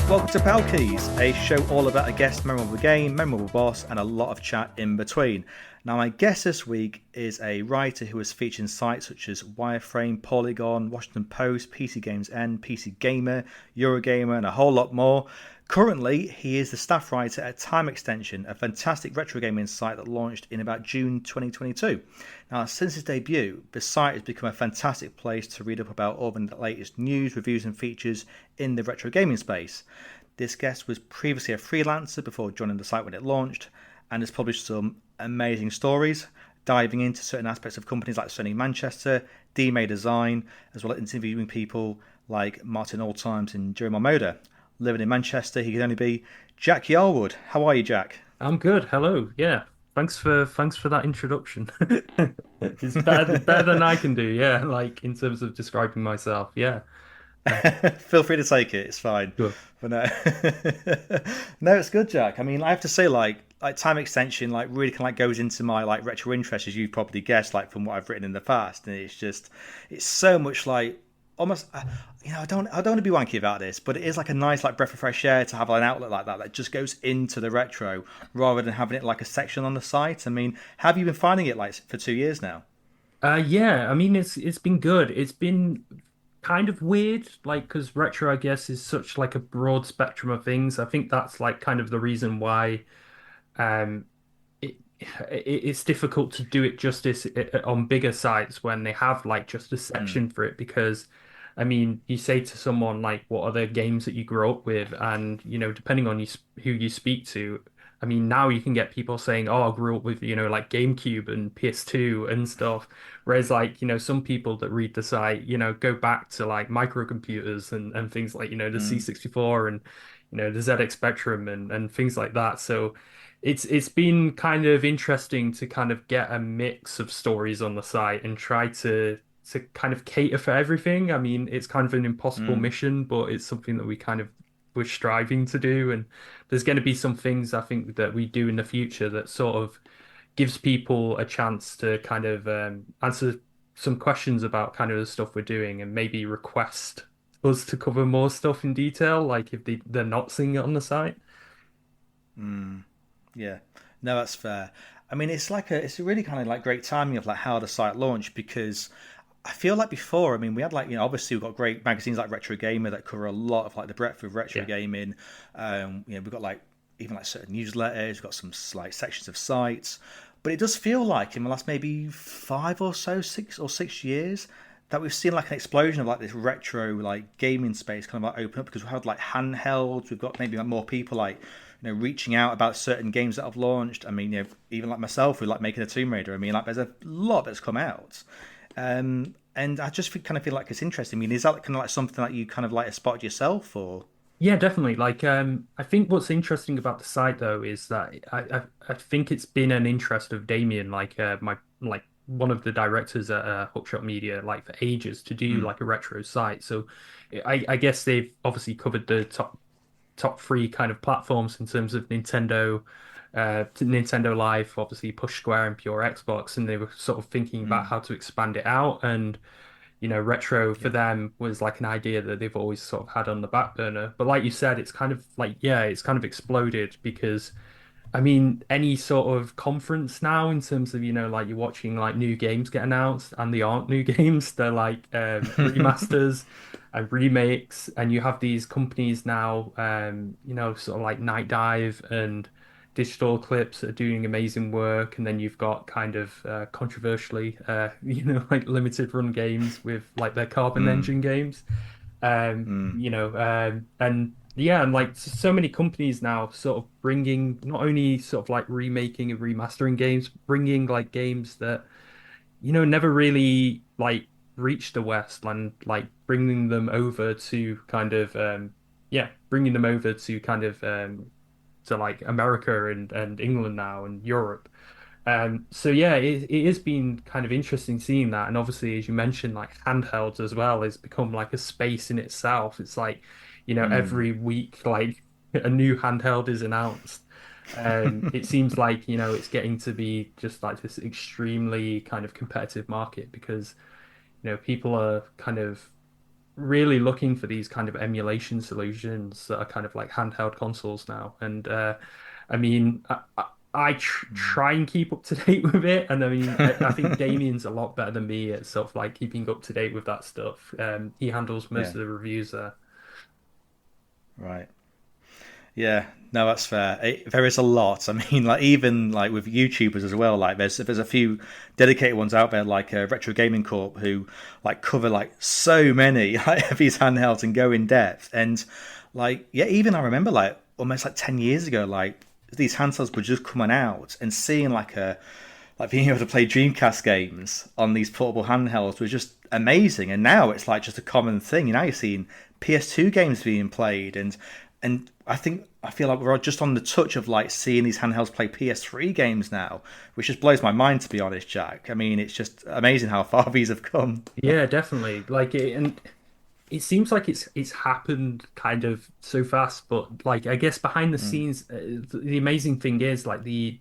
Welcome to Pal Keys, a show all about a guest, memorable game, memorable boss, and a lot of chat in between. Now, my guest this week is a writer who has featured in sites such as Wireframe, Polygon, Washington Post, PC Games N, PC Gamer, Eurogamer, and a whole lot more. Currently, he is the staff writer at Time Extension, a fantastic retro gaming site that launched in about June 2022. Now, since its debut, the site has become a fantastic place to read up about all the latest news, reviews, and features in the retro gaming space. This guest was previously a freelancer before joining the site when it launched, and has published some amazing stories, diving into certain aspects of companies like Sony Manchester, D-May Design, as well as interviewing people like Martin Alltimes and Jerry Momoda. Living in Manchester, he can only be Jack Yarwood. How are you, Jack? I'm good. Hello. Yeah. Thanks for that introduction. It's better than I can do. Yeah, like in terms of describing myself. Yeah. Feel free to take it. It's fine. Sure. But no, no, it's good, Jack. I mean, I have to say, like Time Extension, like really kind of like goes into my like retro interest, as you probably guessed, like from what I've written in the past, and it's so much like almost, I don't want to be wanky about this, but it is like a nice like breath of fresh air to have an outlet like that just goes into the retro rather than having it like a section on the site. I mean, have you been finding it like for 2 years now? Yeah. I mean, it's been good. It's been kind of weird, like because retro, I guess, is such like a broad spectrum of things. I think that's like kind of the reason why um it's difficult to do it justice on bigger sites when they have like just a Mm, section for it because I mean you say to someone like what are the games that you grew up with and depending on who you speak to. I mean now you can get people saying oh I grew up with like GameCube and PS2 and stuff, whereas like some people that read the site go back to like microcomputers and things like the mm, C64 and the ZX Spectrum and things like that. So it's been kind of interesting to kind of get a mix of stories on the site and try to kind of cater for everything. I mean, it's kind of an impossible mm. mission, but it's something that we're striving to do. And there's going to be some things I think that we do in the future that sort of gives people a chance to kind of answer some questions about kind of the stuff we're doing and maybe request us to cover more stuff in detail, like if they're not seeing it on the site. Yeah, no, that's fair. I mean, it's a really kind of like great timing of like how the site launched because I feel like before, I mean, we had like obviously we've got great magazines like Retro Gamer that cover a lot of like the breadth of retro Yeah. gaming. We've got like even like certain newsletters, we've got some like sections of sites, but it does feel like in the last maybe 6 years that we've seen like an explosion of like this retro like gaming space kind of like open up because we've had like handhelds, we've got maybe like more people like reaching out about certain games that have launched. I mean, even like myself, we like making a Tomb Raider. I mean, like there's a lot that's come out, and I just kind of feel like it's interesting. I mean, is that kind of like something that you kind of like spotted yourself, or? Yeah, definitely. Like, I think what's interesting about the site though is that I think it's been an interest of Damien, like my like one of the directors at Hookshot Media, like for ages to do Mm, like a retro site. So, I guess they've obviously covered the top three kind of platforms in terms of Nintendo Live, obviously Push Square and Pure Xbox, and they were sort of thinking about mm, how to expand it out and retro for yeah. them was like an idea that they've always sort of had on the back burner. But like you said, it's kind of like, yeah, it's kind of exploded because, I mean, any sort of conference now in terms of, like you're watching like new games get announced and they aren't new games, they're like remasters and remakes. And you have these companies now, sort of like Night Dive and Digital Clips that are doing amazing work, and then you've got kind of controversially, like limited run games with like their Carbon Mm, Engine games, mm, and yeah, and like so many companies now sort of bringing not only sort of like remaking and remastering games, bringing like games that never really like reached the West and like bringing them over to kind of bringing them over to kind of to like America and England now and Europe. So yeah, it has been kind of interesting seeing that, and obviously, as you mentioned, like handhelds as well has become like a space in itself. It's like, Mm. every week, like a new handheld is announced. It seems like, it's getting to be just like this extremely kind of competitive market because, people are kind of really looking for these kind of emulation solutions that are kind of like handheld consoles now. And I mean, I try and keep up to date with it. And I mean, I think Damien's a lot better than me at sort of like keeping up to date with that stuff. He handles most Yeah, of the reviews there. right. Yeah, no, that's fair. There is a lot. I mean, like even like with YouTubers as well. Like there's a few dedicated ones out there, like Retro Gaming Corp, who like cover like so many like, of these handhelds and go in depth. And like yeah, even I remember like almost like 10 years ago, like these handhelds were just coming out and seeing like being able to play Dreamcast games on these portable handhelds was just amazing. And now it's like just a common thing. You know, you're seeing PS2 games being played, and I feel like we're just on the touch of like seeing these handhelds play PS3 games now, which just blows my mind to be honest, Jack. I mean, it's just amazing how far these have come. Yeah, definitely. Like it, and it seems like it's happened kind of so fast, but like I guess behind the Mm, scenes, the amazing thing is like the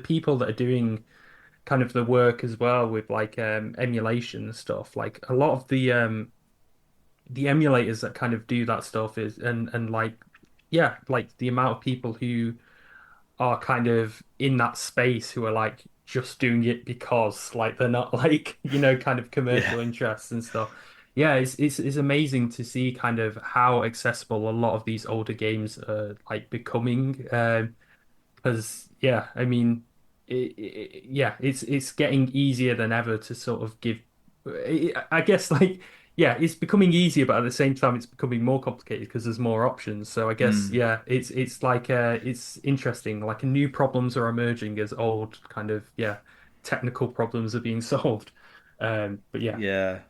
people that are doing kind of the work as well with like emulation and stuff. Like a lot of the emulators that kind of do that stuff is and like yeah, like the amount of people who are kind of in that space who are like just doing it because like they're not like kind of yeah, commercial interests and stuff. Yeah, it's amazing to see kind of how accessible a lot of these older games are like becoming. Because yeah, I mean, yeah, it's getting easier than ever to sort of give. I guess like yeah, it's becoming easier, but at the same time, it's becoming more complicated because there's more options. So I guess mm, yeah, it's like it's interesting. Like new problems are emerging as old kind of yeah technical problems are being solved. But yeah. yeah.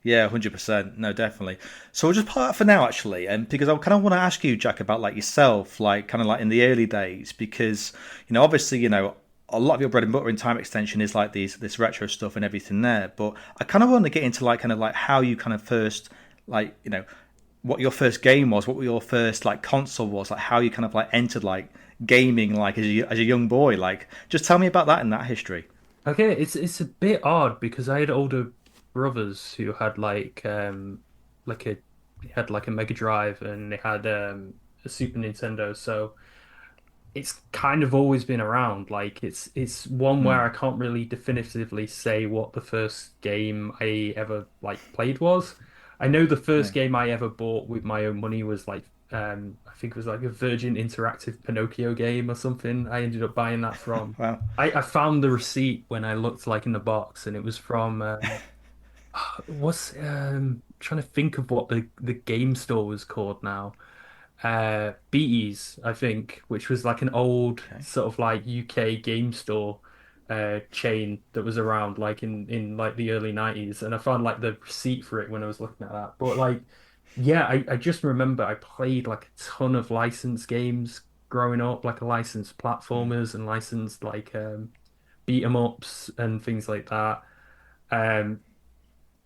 Yeah, 100%. No, definitely. So we'll just part that for now, actually, and because I kind of want to ask you, Jack, about like yourself, like kind of like in the early days, because obviously, a lot of your bread and butter in time extension is like this retro stuff and everything there. But I kind of want to get into like kind of like how you kind of first, like what your first game was, what your first like console was, like how you kind of like entered like gaming, like as a young boy. Like, just tell me about that and that history. Okay, it's a bit odd because I had older brothers who had like a had like a Mega Drive and they had a Super Nintendo, so it's kind of always been around. Like it's one where I Mm, can't really definitively say what the first game I ever like played was. I know the yeah. first game I ever bought with my own money was like I think it was like a Virgin Interactive Pinocchio game or something. I ended up buying that from. Wow. I found the receipt when I looked like in the box and it was from what's trying to think of what the game store was called now. Beatties, I think, which was like an old Okay. sort of like UK game store chain that was around like in like the early 90s, and I found like the receipt for it when I was looking at that. But like yeah, I just remember I played like a ton of licensed games growing up, like a licensed platformers and licensed like beat 'em ups and things like that. Um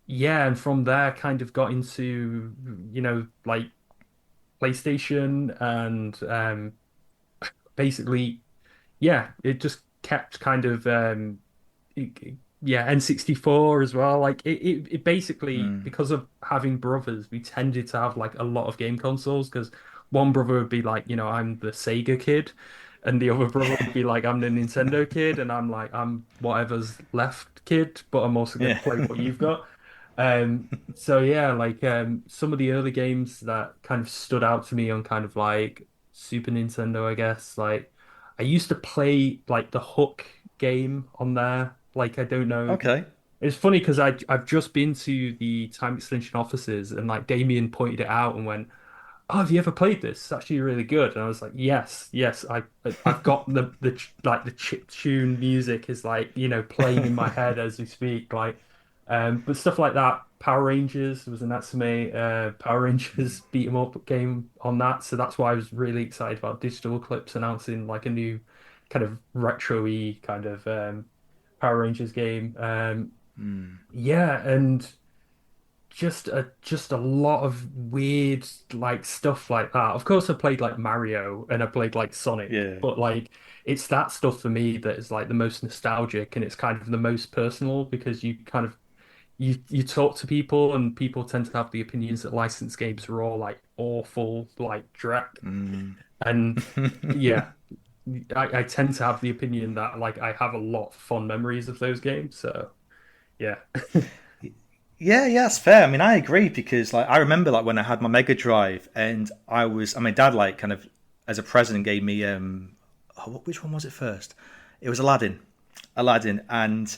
yeah, and from there kind of got into like PlayStation and basically, yeah, it just kept kind of yeah, N64 as well. Like it basically Mm, because of having brothers, we tended to have like a lot of game consoles because one brother would be like, I'm the Sega kid, and the other brother would be like, I'm the Nintendo kid, and I'm like, I'm whatever's left kid, but I'm also gonna yeah. play what you've got. So yeah, like some of the early games that kind of stood out to me on kind of like Super Nintendo, I guess. Like I used to play like the Hook game on there. Like I don't know. Okay. It's funny because I've just been to the time extension offices and like Damien pointed it out and went, "Oh, have you ever played this? It's actually really good." And I was like, "Yes, yes, I've got like the chip tune music is like playing in my head as we speak." Like, but stuff like that. Power Rangers there was an Natsume Power Rangers beat 'em up game on that, so that's why I was really excited about Digital Eclipse announcing like a new kind of retro-y kind of Power Rangers game. Yeah, and just a lot of weird like stuff like that. Of course, I played like Mario and I played like Sonic, Yeah. but like it's that stuff for me that is like the most nostalgic and it's kind of the most personal because you kind of you talk to people and people tend to have the opinions that licensed games are all like awful, like dreck. And yeah, I tend to have the opinion that like I have a lot of fond memories of those games. So yeah. Yeah, yeah, that's fair. I mean, I agree because like I remember like when I had my Mega Drive and my dad like kind of as a present gave me which one was it first? It was Aladdin, and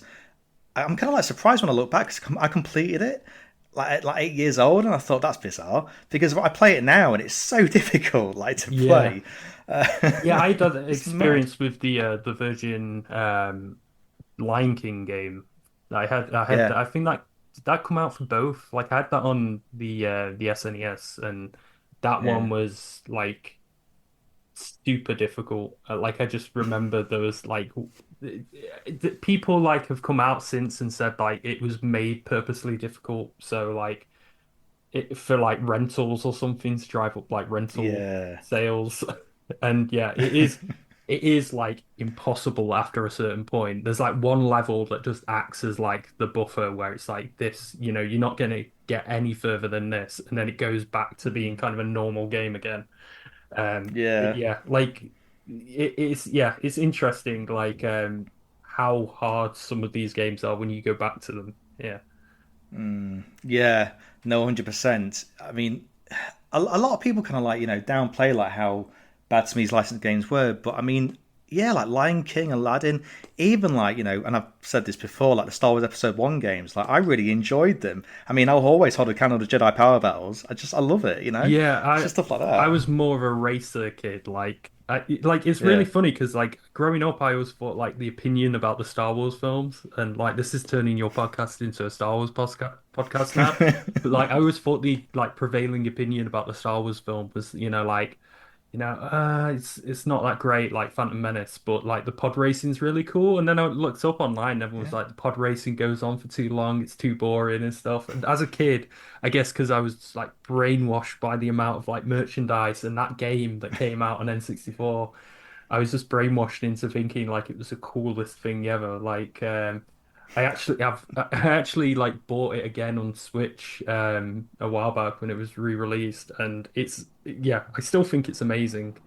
I'm kind of like surprised when I look back because I completed it like at like 8 years old, and I thought that's bizarre because I play it now and it's so difficult like to Yeah. play. Yeah, I had that It's mad. experience with the Virgin Lion King game. Yeah, I think that did that come out for both. Like I had that on the SNES and that one yeah, was like super difficult. Like I just remember there was like people like have come out since and said like it was made purposely difficult. So like for like rentals or something to drive up like rental yeah, sales. And yeah, it is like impossible after a certain point. There's like one level that just acts as like the buffer where it's like this, you're not gonna get any further than this, and then it goes back to being kind of a normal game again. But yeah. yeah, like it's interesting like how hard some of these games are when you go back to them. Yeah. Yeah, no, 100%. I mean, a lot of people kind of like downplay like how bad some of these licensed games were, but I mean, yeah, like Lion King, Aladdin, even like and I've said this before, like the Star Wars Episode One games, like I really enjoyed them. I mean, I'll always hold a candle to Jedi Power Battles. I love it. Yeah, It's just stuff like I that. was more of a racer kid. Like it's really Yeah, funny because like growing up, I always thought like the opinion about the Star Wars films, and like this is turning your podcast into a Star Wars podcast now. But like I always thought the like prevailing opinion about the Star Wars film was, like it's not that great like Phantom Menace, but like the pod racing's really cool. And then I looked up online, and everyone was yeah, like the pod racing goes on for too long, it's too boring and stuff. And as a kid, I guess because I was like brainwashed by the amount of like merchandise and that game that came out on N64, I was just brainwashed into thinking like it was the coolest thing ever. Like I actually like bought it again on Switch a while back when it was re-released, and yeah, I still think it's amazing.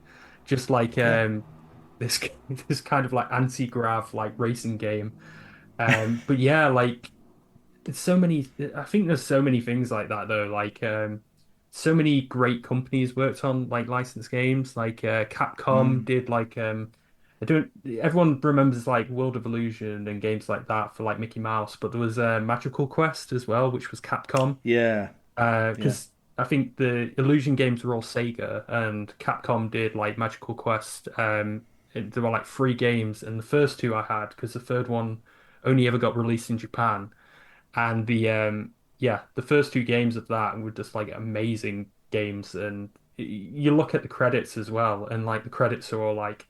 Just like yeah. this this kind of like anti-grav like racing game. But yeah, like it's so many. I think there's so many things like that though. Like so many great companies worked on like licensed games. Like Capcom did like I don't. Everyone remembers like World of Illusion and games like that for like Mickey Mouse, but there was Magical Quest as well, which was Capcom. Yeah, yeah, Because I think the Illusion games were all Sega, and Capcom did like Magical Quest. There were like three games, and the first two I had because the third one only ever got released in Japan. And the first two games of that were just like amazing games. And you look at the credits as well, and like the credits are all like,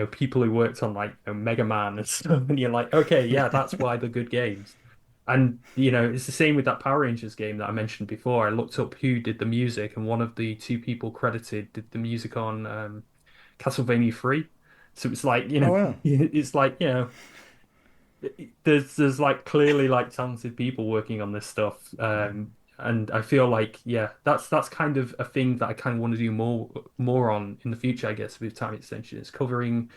people who worked on like Mega Man and stuff, and you're like, okay, yeah, that's why they're good games. And it's the same with that Power Rangers game that I mentioned before. I looked up who did the music, and one of the two people credited did the music on Castlevania 3. So it's like, oh wow. it's like, there's like clearly like talented people working on this stuff. And I feel like that's kind of a thing that I kind of want to do more on in the future, I guess, with time extension is covering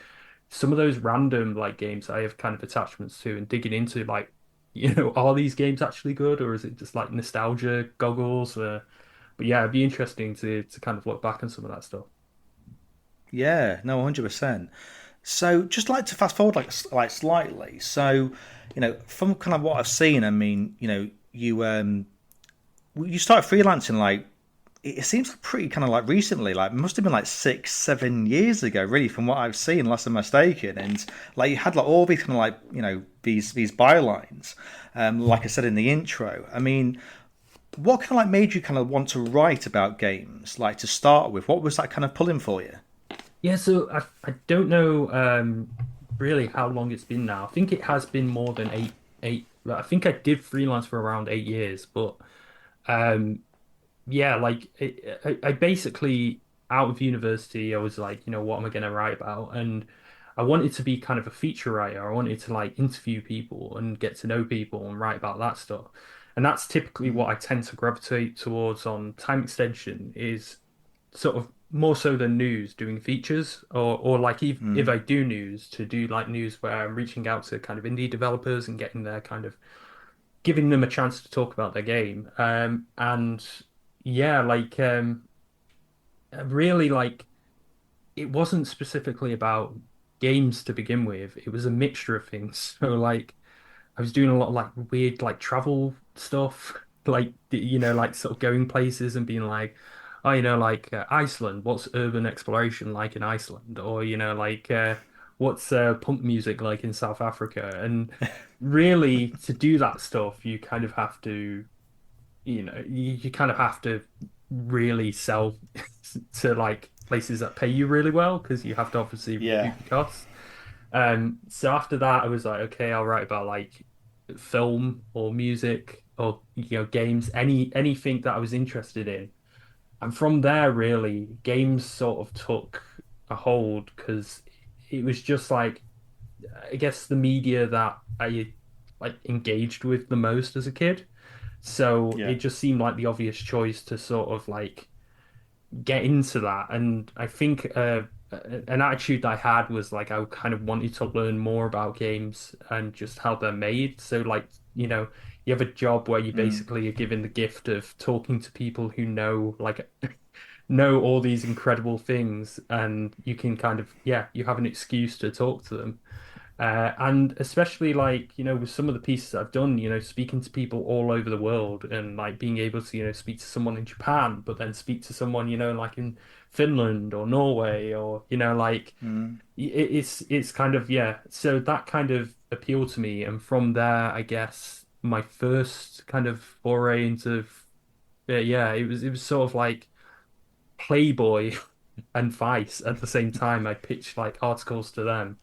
some of those random like games I have kind of attachments to and digging into like, are these games actually good or is it just like nostalgia goggles? But yeah, it'd be interesting to kind of look back on some of that stuff. Yeah, no, 100%. So, just like to fast forward like slightly. So, from kind of what I've seen, I mean, you started freelancing like it seems like pretty kind of like recently, like it must have been like 6, 7 years ago, really, from what I've seen, unless I'm mistaken. And like you had like all these kind of like these bylines, like I said in the intro. I mean, what kind of like made you kind of want to write about games, like to start with? What was that kind of pulling for you? Yeah, so I don't know really how long it's been now. I think it has been more than eight. I think I did freelance for around 8 years, but um yeah, like I basically out of university, I was like, what am I going to write about? And I wanted to be kind of a feature writer. I wanted to like interview people and get to know people and write about that stuff. And that's typically what I tend to gravitate towards on time extension is sort of more so than news, doing features or like if I do news to do like news where I'm reaching out to kind of indie developers and getting their kind of giving them a chance to talk about their game. And yeah, like really like it wasn't specifically about games to begin with. It was a mixture of things. So like I was doing a lot of like weird like travel stuff, like like sort of going places and being like, oh, like Iceland. What's urban exploration like in Iceland? Or like what's punk music like in South Africa? And really, to do that stuff, you kind of have to, you kind of have to really sell to like places that pay you really well because you have to obviously Yeah. recoup your costs. So after that, I was like, okay, I'll write about like film or music or games, anything that I was interested in. And from there, really, games sort of took a hold because it was just like I guess the media that I like engaged with the most as a kid. So it Yeah. just seemed like the obvious choice to sort of like get into that. And I think an attitude I had was like I kind of wanted to learn more about games and just how they're made. So like, you have a job where you Mm. basically are given the gift of talking to people who know like know all these incredible things and you can kind of you have an excuse to talk to them. And especially like, with some of the pieces I've done, speaking to people all over the world and like being able to, speak to someone in Japan, but then speak to someone, like in Finland or Norway or, like it's kind of, yeah. So that kind of appealed to me. And from there, I guess my first kind of foray into, yeah, it was sort of like Playboy and Vice at the same time. I pitched like articles to them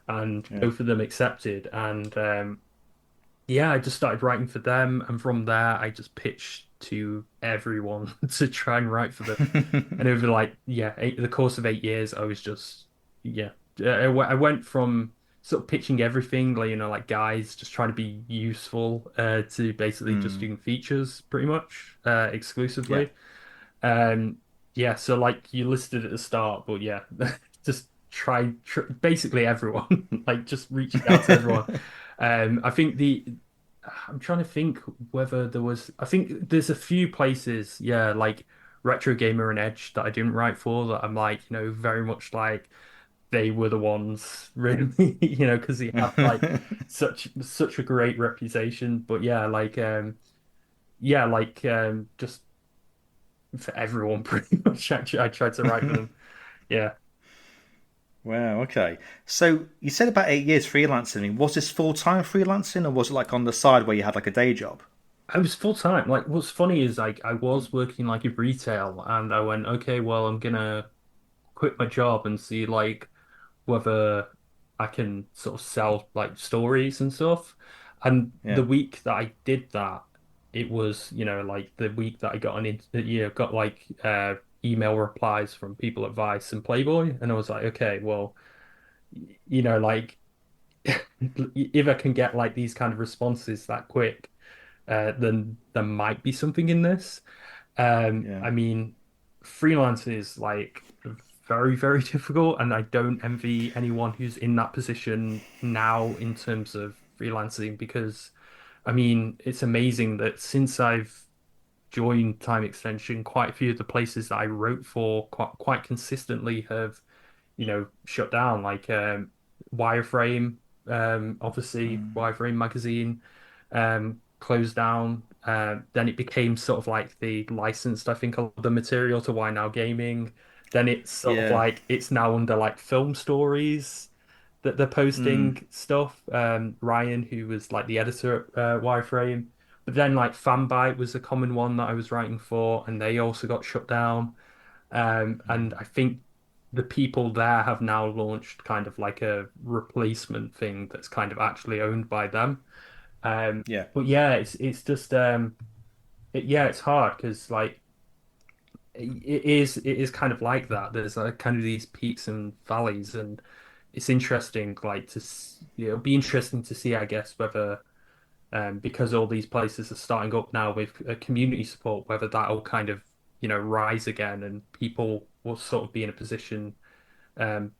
and Yeah. both of them accepted. And yeah, I just started writing for them, and from there, I just pitched to everyone to try and write for them. And over like the course of 8 years, I was just yeah, I went from sort of pitching everything, like like guys just trying to be useful, to basically just Mm. doing features pretty much Yeah. exclusively. Yeah, so like you listed at the start, but yeah, just basically everyone, like just reaching out to everyone. I think I'm trying to think whether there was, I think there's a few places, yeah, like Retro Gamer and Edge that I didn't write for that I'm like, very much like they were the ones really, because they have like such a great reputation. But yeah, like just for everyone pretty much. I tried to write for them. Yeah. Wow, okay. So you said about 8 years freelancing. I mean, was this full time freelancing or was it like on the side where you had like a day job? I was full time. Like what's funny is like I was working like in retail and I went, okay, well I'm gonna quit my job and see like whether I can sort of sell like stories and stuff. And the Yeah. week that I did that, it was, like the week that I got got like email replies from people at Vice and Playboy. And I was like, okay, well, like if I can get like these kind of responses that quick, then there might be something in this. Yeah. I mean, freelance is like very, very difficult, and I don't envy anyone who's in that position now in terms of freelancing because, I mean, it's amazing that since I've joined Time Extension, quite a few of the places that I wrote for quite consistently have, shut down, like Wireframe, obviously Wireframe magazine closed down. Then it became sort of like the licensed, I think, of the material to Why Now Gaming. Then it's sort of Yeah. like it's now under like film stories that they're Mm. posting stuff. Ryan, who was like the editor at Wireframe, but then like Fanbyte was a common one that I was writing for, and they also got shut down. And I think the people there have now launched kind of like a replacement thing that's kind of actually owned by them. Yeah. But yeah, it's just yeah, it's hard because like it is kind of like that. There's kind of these peaks and valleys, and it's interesting like it'll be interesting to see, I guess, whether because all these places are starting up now with community support, whether that'll kind of rise again and people will sort of be in a position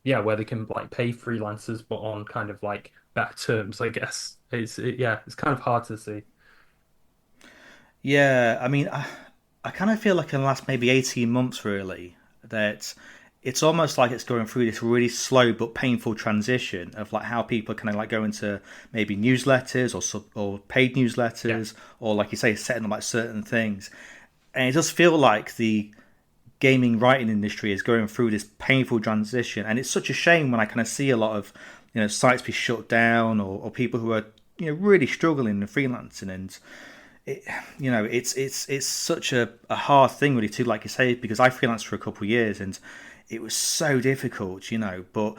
yeah, where they can like pay freelancers but on kind of like better terms, I guess. Yeah, it's kind of hard to see. Yeah, I mean, I kind of feel like in the last maybe 18 months, really, that it's almost like it's going through this really slow but painful transition of like how people kind of like go into maybe newsletters or paid Yeah. newsletters or like you say, setting up like certain things. And it does feel like the gaming writing industry is going through this painful transition, and it's such a shame when I kind of see a lot of sites be shut down or people who are really struggling in freelancing and it, it's such a hard thing really too, like you say, because I freelanced for a couple of years and it was so difficult, but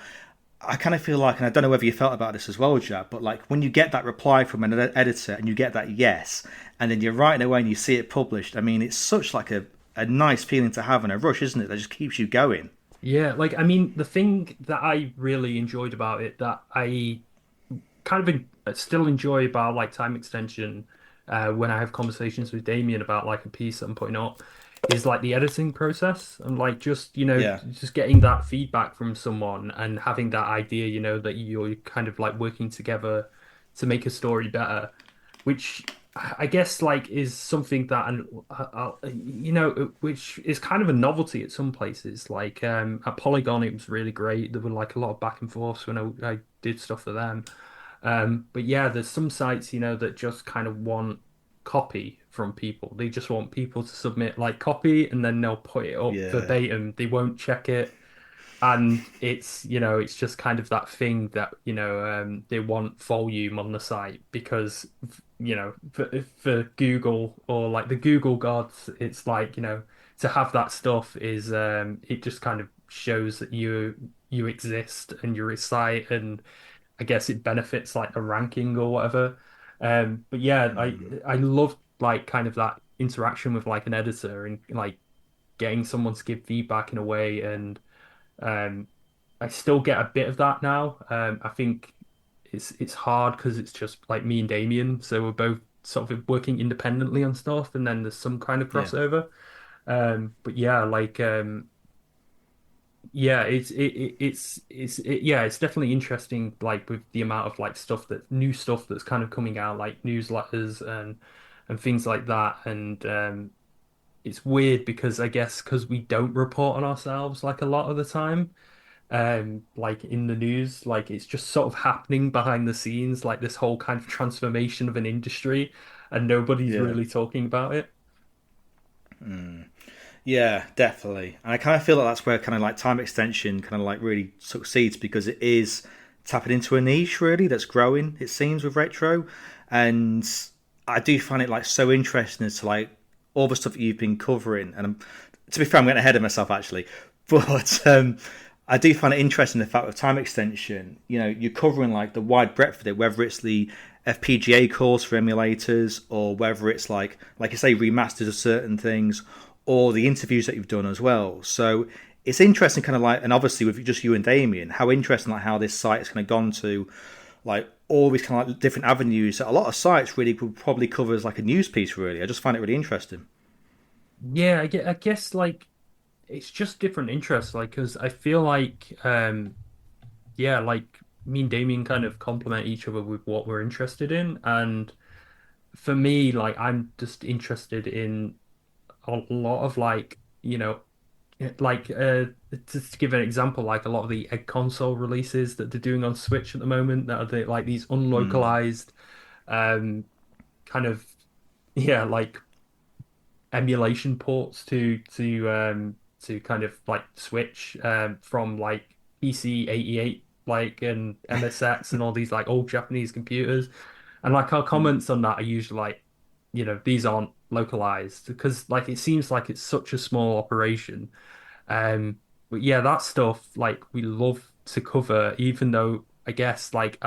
I kind of feel like, and I don't know whether you felt about this as well, Jab, but like when you get that reply from an editor and you get that yes, and then you're writing away and you see it published, I mean, it's such like a nice feeling to have in a rush, isn't it? That just keeps you going. Yeah, like I mean, the thing that I really enjoyed about it that I kind of still enjoy about like time extension when I have conversations with Damien about like a piece that I'm putting up is like the editing process and like just Yeah. just getting that feedback from someone and having that idea that you're kind of like working together to make a story better, which I guess like is something that and which is kind of a novelty at some places like at Polygon it was really great. There were like a lot of back and forths when I did stuff for them. But yeah, there's some sites, that just kind of want copy from people. They just want people to submit like copy and then they'll put it up Yeah. verbatim. They won't check it. And it's just kind of that thing that, they want volume on the site because, for Google or like the Google gods, it's like, to have that stuff is, it just kind of shows that you exist and you're a site and I guess it benefits like a ranking or whatever. But yeah, I love like kind of that interaction with like an editor and like getting someone to give feedback in a way. And um, I still get a bit of that now. I think it's hard because it's just like me and Damien, so we're both sort of working independently on stuff, and then there's some kind of Yeah. crossover. But yeah, like yeah, yeah, it's definitely interesting, like with the amount of like new stuff that's kind of coming out, like newsletters and things like that. And it's weird because I guess because we don't report on ourselves like a lot of the time, like in the news, like it's just sort of happening behind the scenes, like this whole kind of transformation of an industry, and nobody's Yeah. really talking about it. Yeah, definitely. And I kind of feel like that's where kind of like time extension kind of like really succeeds because it is tapping into a niche really that's growing, it seems, with retro. And I do find it like so interesting as to like all the stuff that you've been covering. And to be fair, I'm getting ahead of myself actually. But I do find it interesting the fact with time extension, you're covering like the wide breadth of it, whether it's the FPGA cores for emulators or whether it's like you say, remasters of certain things or the interviews that you've done as well. So it's interesting, kind of like, and obviously with just you and Damien, how interesting like how this site has kind of gone to like all these kind of like different avenues that a lot of sites really would probably cover as like a news piece. Really, I just find it really interesting. Yeah, I guess like it's just different interests, like because I feel like yeah, like me and Damien kind of complement each other with what we're interested in. And for me, like I'm just interested in a lot of like, like just to give an example, like a lot of the egg console releases that they're doing on Switch at the moment that are like these unlocalized um kind of yeah, like emulation ports to kind of like Switch from like PC 88 like and MSX and all these like old Japanese computers. And like our comments on that are usually like, these aren't localized because like it seems like it's such a small operation. Um But yeah, that stuff like we love to cover, even though I guess like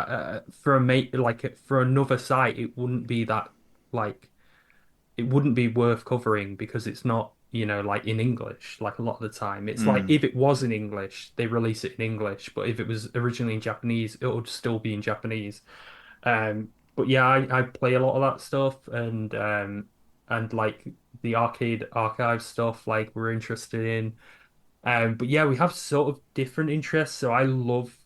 for a mate like for another site, it wouldn't be that like it wouldn't be worth covering because it's not, like in English, like a lot of the time. It's like Mm, if it was in English, they release it in English, but if it was originally in Japanese, it would still be in Japanese. But yeah, I play a lot of that stuff and like the arcade archive stuff, like we're interested in. But yeah, we have sort of different interests. So I love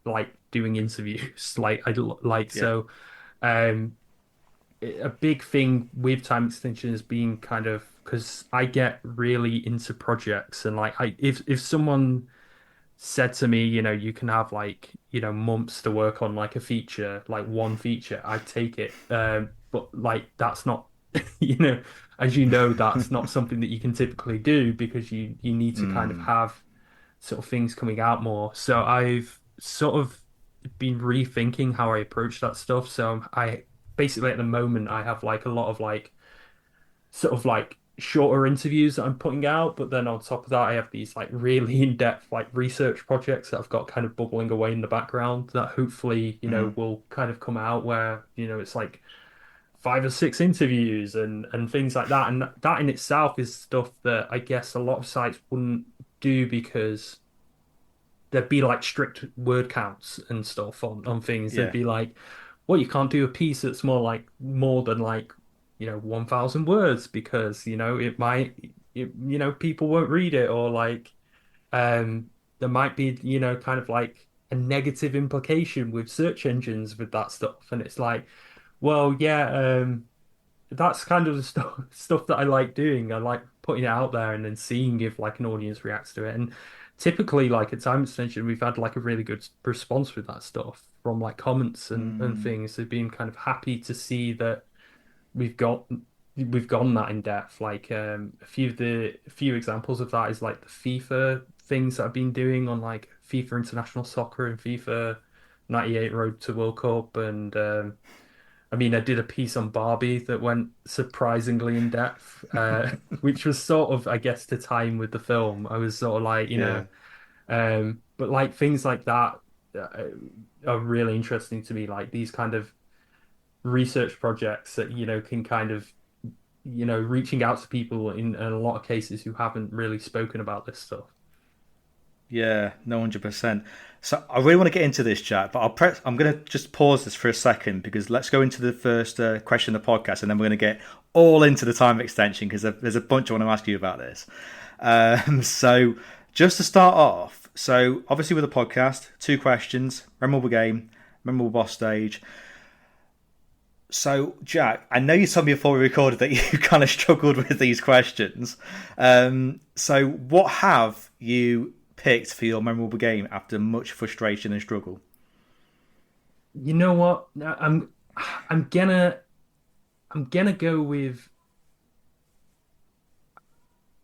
like doing interviews. Like yeah. so. Um, a big thing with time extension has been kind of because I get really into projects and like if someone said to me, you can have like, months to work on like a feature, like one feature, I'd take it. But like that's not, you know, as you know, that's not something that you can typically do because you need to kind of Mm, have sort of things coming out more. So I've sort of been rethinking how I approach that stuff. So I basically at the moment I have like a lot of like sort of like shorter interviews that I'm putting out, but then on top of that, I have these like really in-depth like research projects that I've got kind of bubbling away in the background that hopefully, mm, will kind of come out where, it's like 5 or 6 interviews and things like that. And that in itself is stuff that I guess a lot of sites wouldn't do because there'd be like strict word counts and stuff on things. They'd yeah. be like, well, you can't do a piece that's more than like, 1,000 words because, it might, people won't read it or like, there might be, kind of like a negative implication with search engines with that stuff. And it's like, well, yeah, that's kind of the stuff that I like doing. I like putting it out there and then seeing if like an audience reacts to it. And typically, like at Time Extension, we've had like a really good response with that stuff from like comments and Mm, things. They've been kind of happy to see that we've got we've gone that in depth. Like a few examples of that is like the FIFA things that I've been doing on like FIFA International Soccer and FIFA 98 Road to World Cup and I mean, I did a piece on Barbie that went surprisingly in depth, which was sort of, I guess, to time with the film. I was sort of like, yeah. but like things like that uh, are really interesting to me. Like these kind of research projects that, can kind of, reaching out to people in a lot of cases who haven't really spoken about this stuff. Yeah, no, 100%. So I really want to get into this, Jack, but I'm going to just pause this for a second because let's go into the first question of the podcast, and then we're going to get all into the time extension because there's a bunch I want to ask you about this. So just to start off, so obviously with the podcast, 2 questions: memorable game, memorable boss stage. So, Jack, I know you told me before we recorded that you kind of struggled with these questions. So, what have you picked for your memorable game after much frustration and struggle? You know what? I'm gonna, I'm gonna go with,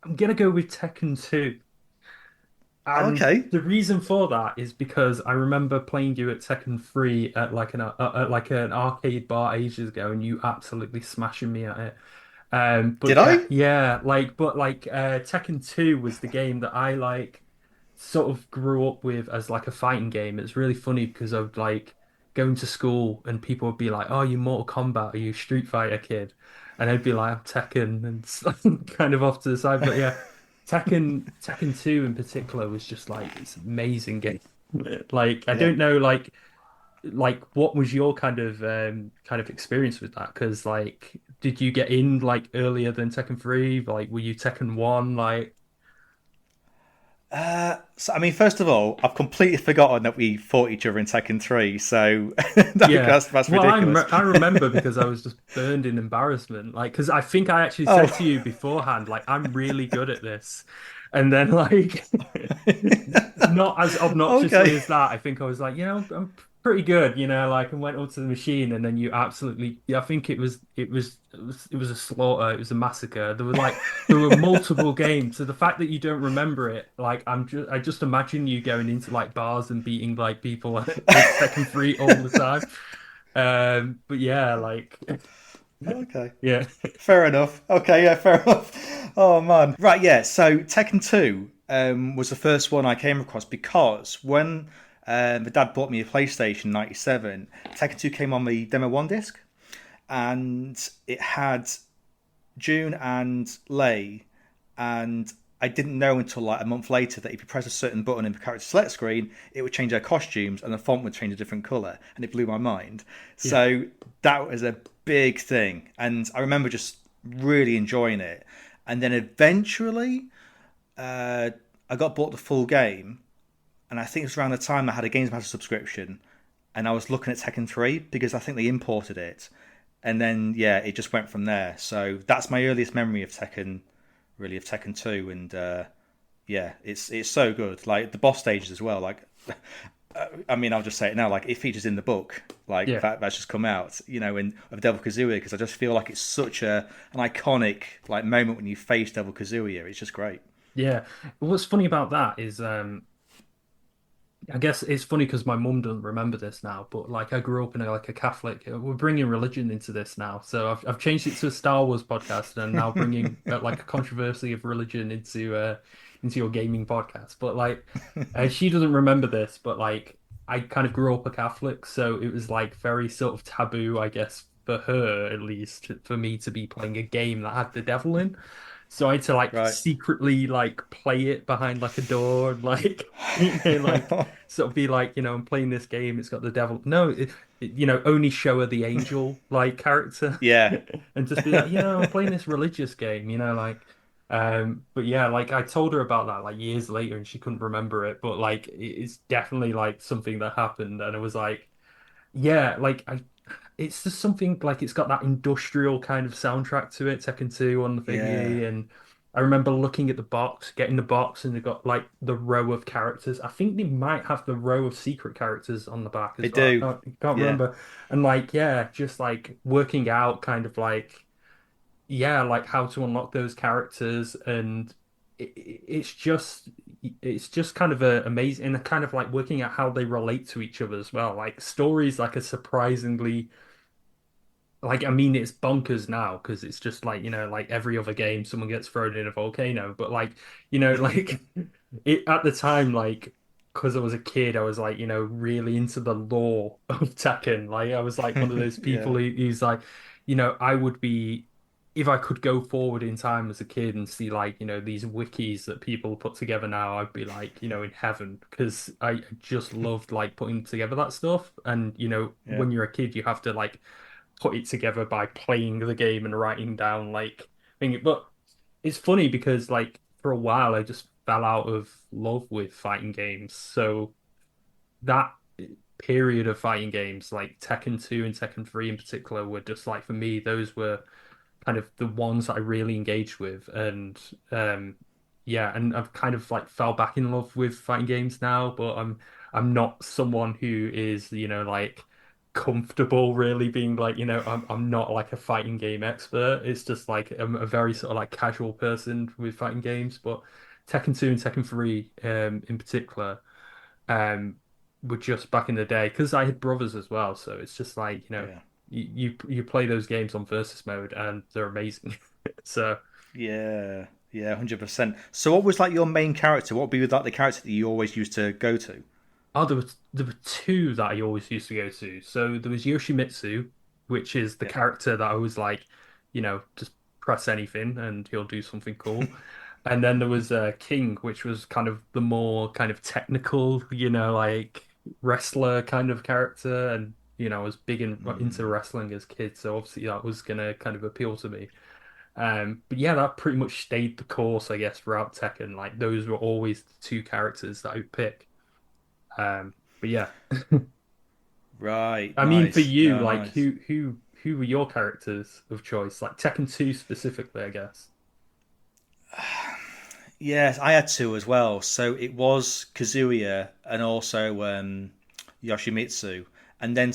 I'm gonna go with Tekken 2. And Okay. the reason for that is because I remember playing you at Tekken 3 at like an arcade bar ages ago, and you absolutely smashing me at it. Did But I? yeah, Tekken 2 was the game that I like sort of grew up with as like a fighting game. It's really funny because I would like going to school and people would be like, "Oh, you Mortal Kombat? Are you Street Fighter kid?" And I'd be like, "I'm Tekken," and kind of off to the side. But yeah, Tekken 2 in particular was just like it's an amazing game. Like I Yeah. don't know, like what was your kind of experience with that? Because like, did you get in like earlier than Tekken 3? Like, were you Tekken 1? Like, So, I mean, first of all, I've completely forgotten that we fought each other in Tekken 3, so yeah. that's Well, ridiculous. I remember because I was just burned in embarrassment. Like, because I think I actually Oh, said to you beforehand, like, I'm really good at this, and then like, not as obnoxiously okay. as that. I think I was like, I'm pretty good, like, and went up to the machine, and then you absolutely, yeah, I think it was a slaughter. It was a massacre. There were multiple games. So the fact that you don't remember it, like, I just imagine you going into like bars and beating like people with Tekken 3 all the time. But yeah, like, Okay. yeah, Fair enough. Okay, yeah, fair enough. Oh man. Right, yeah. So Tekken 2. was the first one I came across because when my dad bought me a PlayStation 97, Tekken 2 came on the Demo 1 disc, and it had June and Lei, and I didn't know until like a month later that if you press a certain button in the character select screen, it would change their costumes and the font would change a different color, and it blew my mind. Yeah. So that was a big thing, and I remember just really enjoying it. And then eventually, uh, I got bought the full game, and I think it was around the time I had a Games Master subscription, and I was looking at Tekken 3 because I think they imported it, and then yeah, it just went from there. So that's my earliest memory of Tekken, really, of Tekken 2, and yeah, it's so good. Like the boss stages as well. Like, I mean, I'll just say it now. Like it features in the book. Like Yeah. that's just come out, in of Devil Kazuya, because I just feel like it's such an iconic like moment when you face Devil Kazuya. It's just great. Yeah. What's funny about that is I guess it's funny because my mum doesn't remember this now, but like I grew up in a Catholic. We're bringing religion into this now, so I've changed it to a Star Wars podcast, and now bringing like a controversy of religion into your gaming podcast. But like, she doesn't remember this, but like I kind of grew up a Catholic, so it was like very sort of taboo, I guess, for her at least, for me to be playing a game that had the devil in. So I had to like Right. secretly like play it behind like a door and like like sort of be like, I'm playing this game, it's got the devil. No, only show her the angel like character Yeah. and just be like, I'm playing this religious game, like but yeah, like I told her about that like years later and she couldn't remember it, but like it's definitely like something that happened and it was like, yeah, like it's just something like it's got that industrial kind of soundtrack to it, Tekken 2 on the Yeah. thingy. And I remember looking at the box, getting the box, and they got like the row of characters. I think they might have the row of secret characters on the back They as well. do. I can't Yeah. remember. And like, yeah, just like working out kind of like, yeah, like how to unlock those characters. And it's just kind of amazing and kind of like working out how they relate to each other as well. Like stories like a surprisingly like, I mean, it's bonkers now because it's just like, like every other game, someone gets thrown in a volcano. But like, like it at the time, like, because I was a kid, I was like, really into the lore of Tekken. Like, I was like one of those people Yeah. who's like, I would be, if I could go forward in time as a kid and see like, these wikis that people put together now, I'd be like, in heaven because I just loved like putting together that stuff. And, Yeah. when you're a kid, you have to like, put it together by playing the game and writing down like thing. But it's funny because like for a while I just fell out of love with fighting games. So that period of fighting games, like Tekken 2 and Tekken 3 in particular, were just like for me, those were kind of the ones that I really engaged with. And yeah, and I've kind of like fell back in love with fighting games now, but I'm not someone who is, like comfortable really being like, I'm not like a fighting game expert. It's just like I'm a very sort of like casual person with fighting games, but Tekken 2 and Tekken 3 in particular um were just back in the day because I had brothers as well, so it's just like, Yeah. you play those games on versus mode and they're amazing. So, Yeah. Yeah. 100%. So, what was like your main character? What would be like the character that you always used to go to? oh, there were two that I always used to go to. So there was Yoshimitsu, which is the Yeah. character that I was like, just press anything and he'll do something cool. And then there was King, which was kind of the more kind of technical, like wrestler kind of character. And I was big into Mm. wrestling as a kid, so obviously that was gonna kind of appeal to me. But yeah, that pretty much stayed the course, I guess, throughout Tekken. Like those were always the two characters that I would pick. But yeah, Right. I mean, for Nice. you, No, like nice. who were your characters of choice? Like Tekken 2 specifically, I guess. Yes, I had two as well. So it was Kazuya and also Yoshimitsu, and then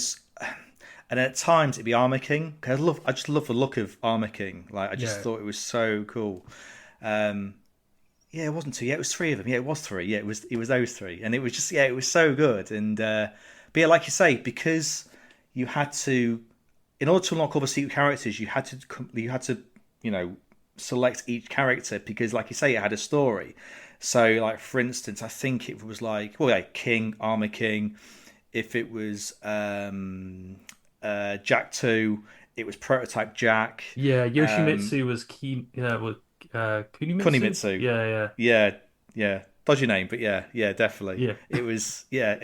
and at times it'd be Armor King. 'Cause I just love the look of Armor King. Like I just Yeah, thought it was so cool. Um, yeah, it wasn't two. Yeah, it was three of them. Yeah, it was three. Yeah, it was those three, and it was just it was so good. And but yeah, like you say, because you had to, in order to unlock all the secret characters, you had to, you know, select each character because, like you say, it had a story. So, like for instance, I think it was like, well, yeah, King, Armor King. If it was Jack 2, it was Prototype Jack. Yeah, Um, Yoshimitsu was key. Yeah, was Kunimitsu? Kunimitsu. Yeah, yeah, Yeah, yeah. Dodgy name, but yeah, yeah, definitely. yeah. It was, yeah,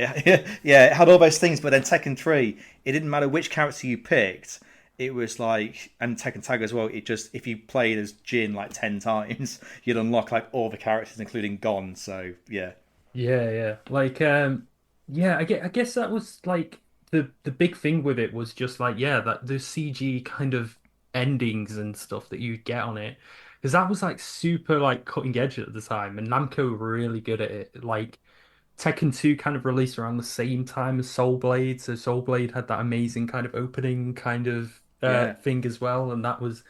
yeah, it had all those things, but then Tekken 3, it didn't matter which character you picked. It was like, and Tekken Tag as well, it just, if you played as Jin like 10 times, you'd unlock like all the characters, including Gon. So, yeah. Yeah, yeah. Yeah, I guess that was like the big thing with it was just like, yeah, that the CG kind of endings and stuff that you get on it. Because that was like super like cutting edge at the time, and Namco were really good at it. Like Tekken 2 kind of released around the same time as Soul Blade, so Soul Blade had that amazing kind of opening kind of Yeah. thing as well, and that was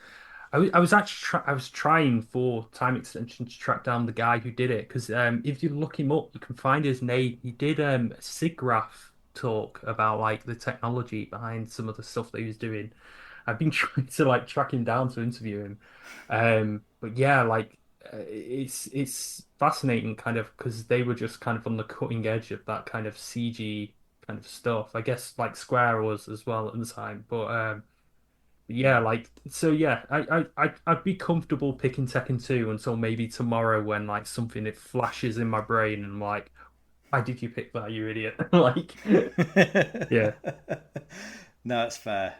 I was actually I was trying for time extension to track down the guy who did it because if you look him up, you can find his name. He did a SIGGRAPH talk about like the technology behind some of the stuff that he was doing. I've been trying to like track him down to interview him, but yeah, like it's fascinating kind of because they were just kind of on the cutting edge of that kind of CG kind of stuff. I guess like Square was as well at the time, but. Yeah, like so. Yeah, I'd be comfortable picking Tekken 2 until maybe tomorrow when like something it flashes in my brain and I'm like, why did you pick that, you idiot? Like, yeah, No, that's fair.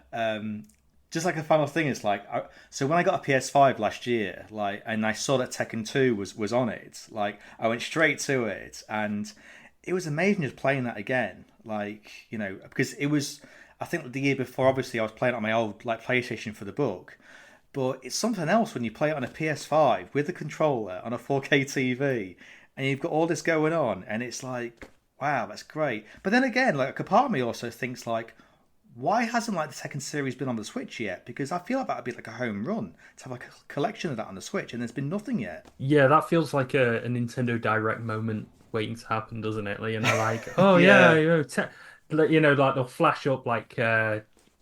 Just like a final thing is like, so when I got a PS5 last year, like, and I saw that Tekken 2 was on it, like, I went straight to it, and it was amazing just playing that again. Like, because it was, I think the year before, obviously, I was playing it on my old like PlayStation for the book, but it's something else when you play it on a PS5 with a controller on a 4K TV, and you've got all this going on, and it's like, wow, that's great. But then again, like a part of me also thinks like, why hasn't like the second series been on the Switch yet? Because I feel like that would be like a home run to have like a collection of that on the Switch, and there's been nothing yet. yeah, that feels like a Nintendo Direct moment waiting to happen, doesn't it? Like, oh yeah, Yeah, like they'll flash up like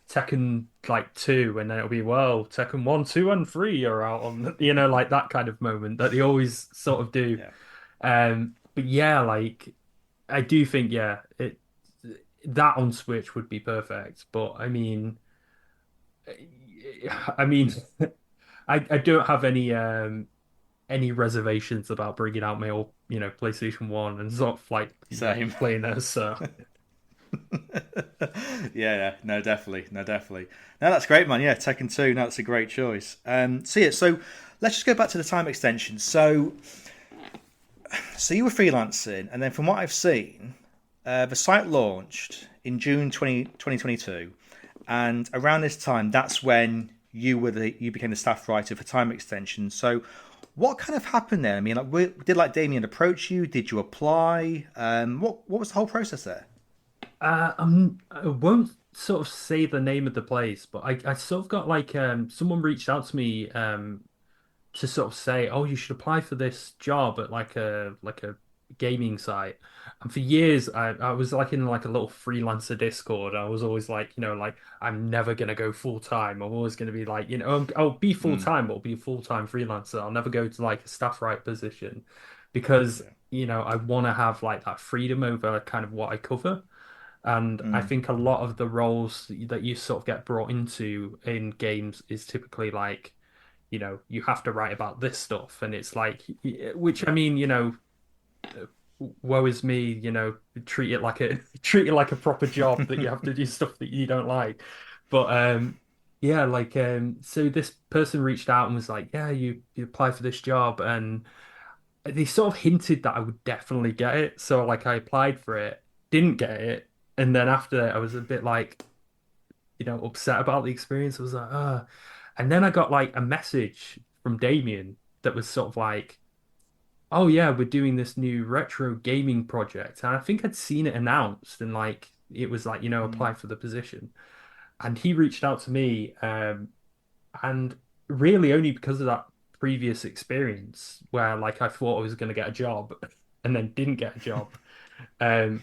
Tekken like 2, and then it'll be well, Tekken 1, 2, and 3 are out on like that kind of moment that they always sort of do. yeah. But yeah, like I do think that on Switch would be perfect. But I mean, I don't have any reservations about bringing out my old PlayStation 1 and sort of like Same. playing those. So Yeah, no, definitely, no, definitely. No, that's great, man. Yeah, Tekken 2. No, that's a great choice. So let's just go back to the time extension. So you were freelancing, and then from what I've seen, the site launched in June 2022, and around this time, that's when you became the staff writer for time extension. So what kind of happened there? I mean, did like Damien approach you? Did you apply? What was the whole process there? I won't sort of say the name of the place, but I sort of got like someone reached out to me to sort of say, "Oh, you should apply for this job at like a gaming site." And for years, I was like in like a little freelancer Discord. I was always like, like I'm never gonna go full time. I'm always gonna be like, I'll be full Mm, time, but I'll be a full time freelancer. I'll never go to like a staff write position because yeah. I want to have like that freedom over kind of what I cover. And I Mm, think a lot of the roles that you sort of get brought into in games is typically like you have to write about this stuff. And it's like, which I mean, woe is me, treat it like a treat it like a proper job that you have to do stuff that you don't like. But yeah, like so this person reached out and was like, yeah, you apply for this job, and they sort of hinted that I would definitely get it. So like I applied for it, didn't get it, and then after I was a bit like, upset about the experience. I was like, and then I got like a message from Damien that was sort of like, oh yeah, we're doing this new retro gaming project. And I think I'd seen it announced and like it was like, mm, apply for the position. And he reached out to me, and really only because of that previous experience where like I thought I was going to get a job and then didn't get a job. Um,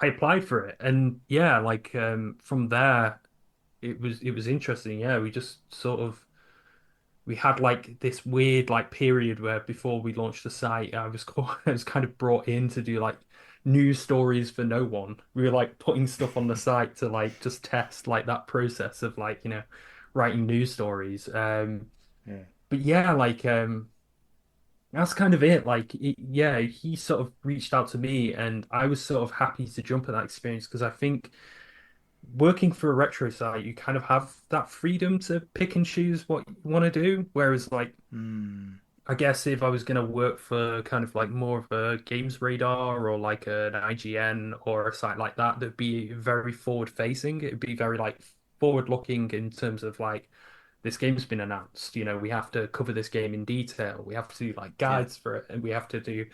I applied for it, and yeah, like from there it was interesting. Yeah, we just sort of we had like this weird like period where before we launched the site, I was kind of brought in to do like news stories for no one. We were like putting stuff on the site to like just test like that process of like, writing news stories. Yeah. But yeah, like that's kind of it. Like yeah, he sort of reached out to me and I was sort of happy to jump at that experience because I think working for a retro site, you kind of have that freedom to pick and choose what you want to do. Whereas, like, Mm. I guess if I was going to work for kind of like more of a games radar or like an IGN or a site like that, that'd be very forward facing. It'd be very like forward looking in terms of like, this game's been announced. We have to cover this game in detail. We have to do like Yeah. guides for it, and we have to do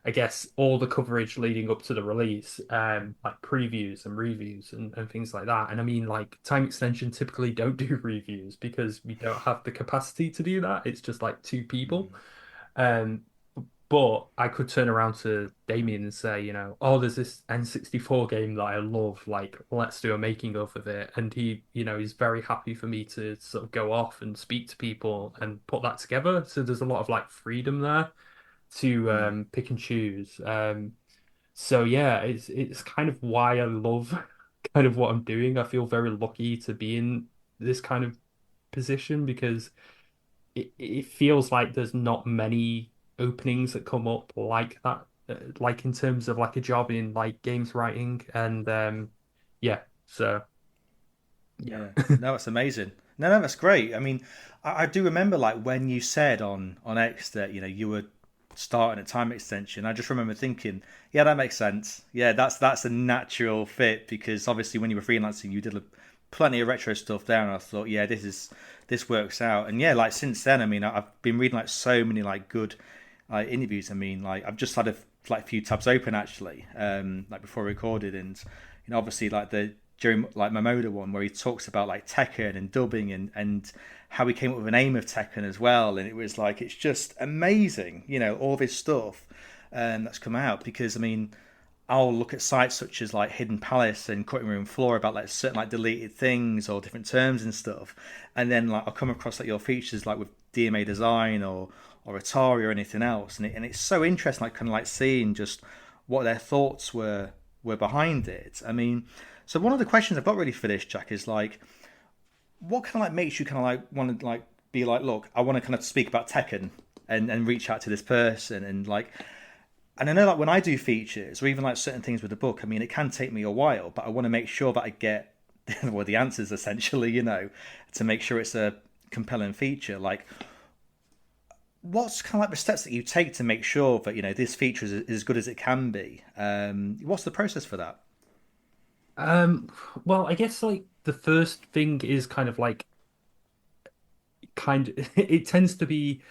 I guess all the coverage leading up to the release, like previews and reviews and things like that. And I mean, like Time Extension typically don't do reviews because we don't have the capacity to do that. It's just like two people. Mm. Um, but I could turn around to Damien and say, oh, there's this N64 game that I love. Like, let's do a making of it. And he, he's very happy for me to sort of go off and speak to people and put that together. So there's a lot of like freedom there to Mm. pick and choose. So yeah, it's kind of why I love kind of what I'm doing. I feel very lucky to be in this kind of position because it feels like there's not many openings that come up like that, like in terms of like a job in like games writing and yeah, so yeah. Yeah. No, it's amazing. No, no, that's great. I mean, I do remember like when you said on X that you were starting a time extension. I just remember thinking, yeah, that makes sense. Yeah, that's a natural fit because obviously when you were freelancing, you did plenty of retro stuff there, and I thought, yeah, this works out. And yeah, like since then, I mean, I've been reading like so many like good interviews. I mean, like I've just had like a few tabs open actually, like before we recorded, and obviously like the during like Momoda one where he talks about like Tekken and dubbing and how he came up with a name of Tekken as well, and it was like it's just amazing, all this stuff that's come out because I mean. I'll look at sites such as like Hidden Palace and Cutting Room Floor about like certain like deleted things or different terms and stuff, and then like I'll come across like your features like with DMA Design or Atari or anything else, and it's so interesting like kind of like seeing just what their thoughts were behind it. I mean, so one of the questions I've got really for this, Jack, is like, what kind of like makes you kind of like want to like be like, look, I want to kind of speak about Tekken and reach out to this person and like, and I know like when I do features or even like certain things with the book, I mean, it can take me a while, but I want to make sure that I get well the answers essentially, to make sure it's a compelling feature. Like, what's kind of like the steps that you take to make sure that this feature is as good as it can be? What's the process for that? Um, well, I guess like the first thing is kind of like it tends to be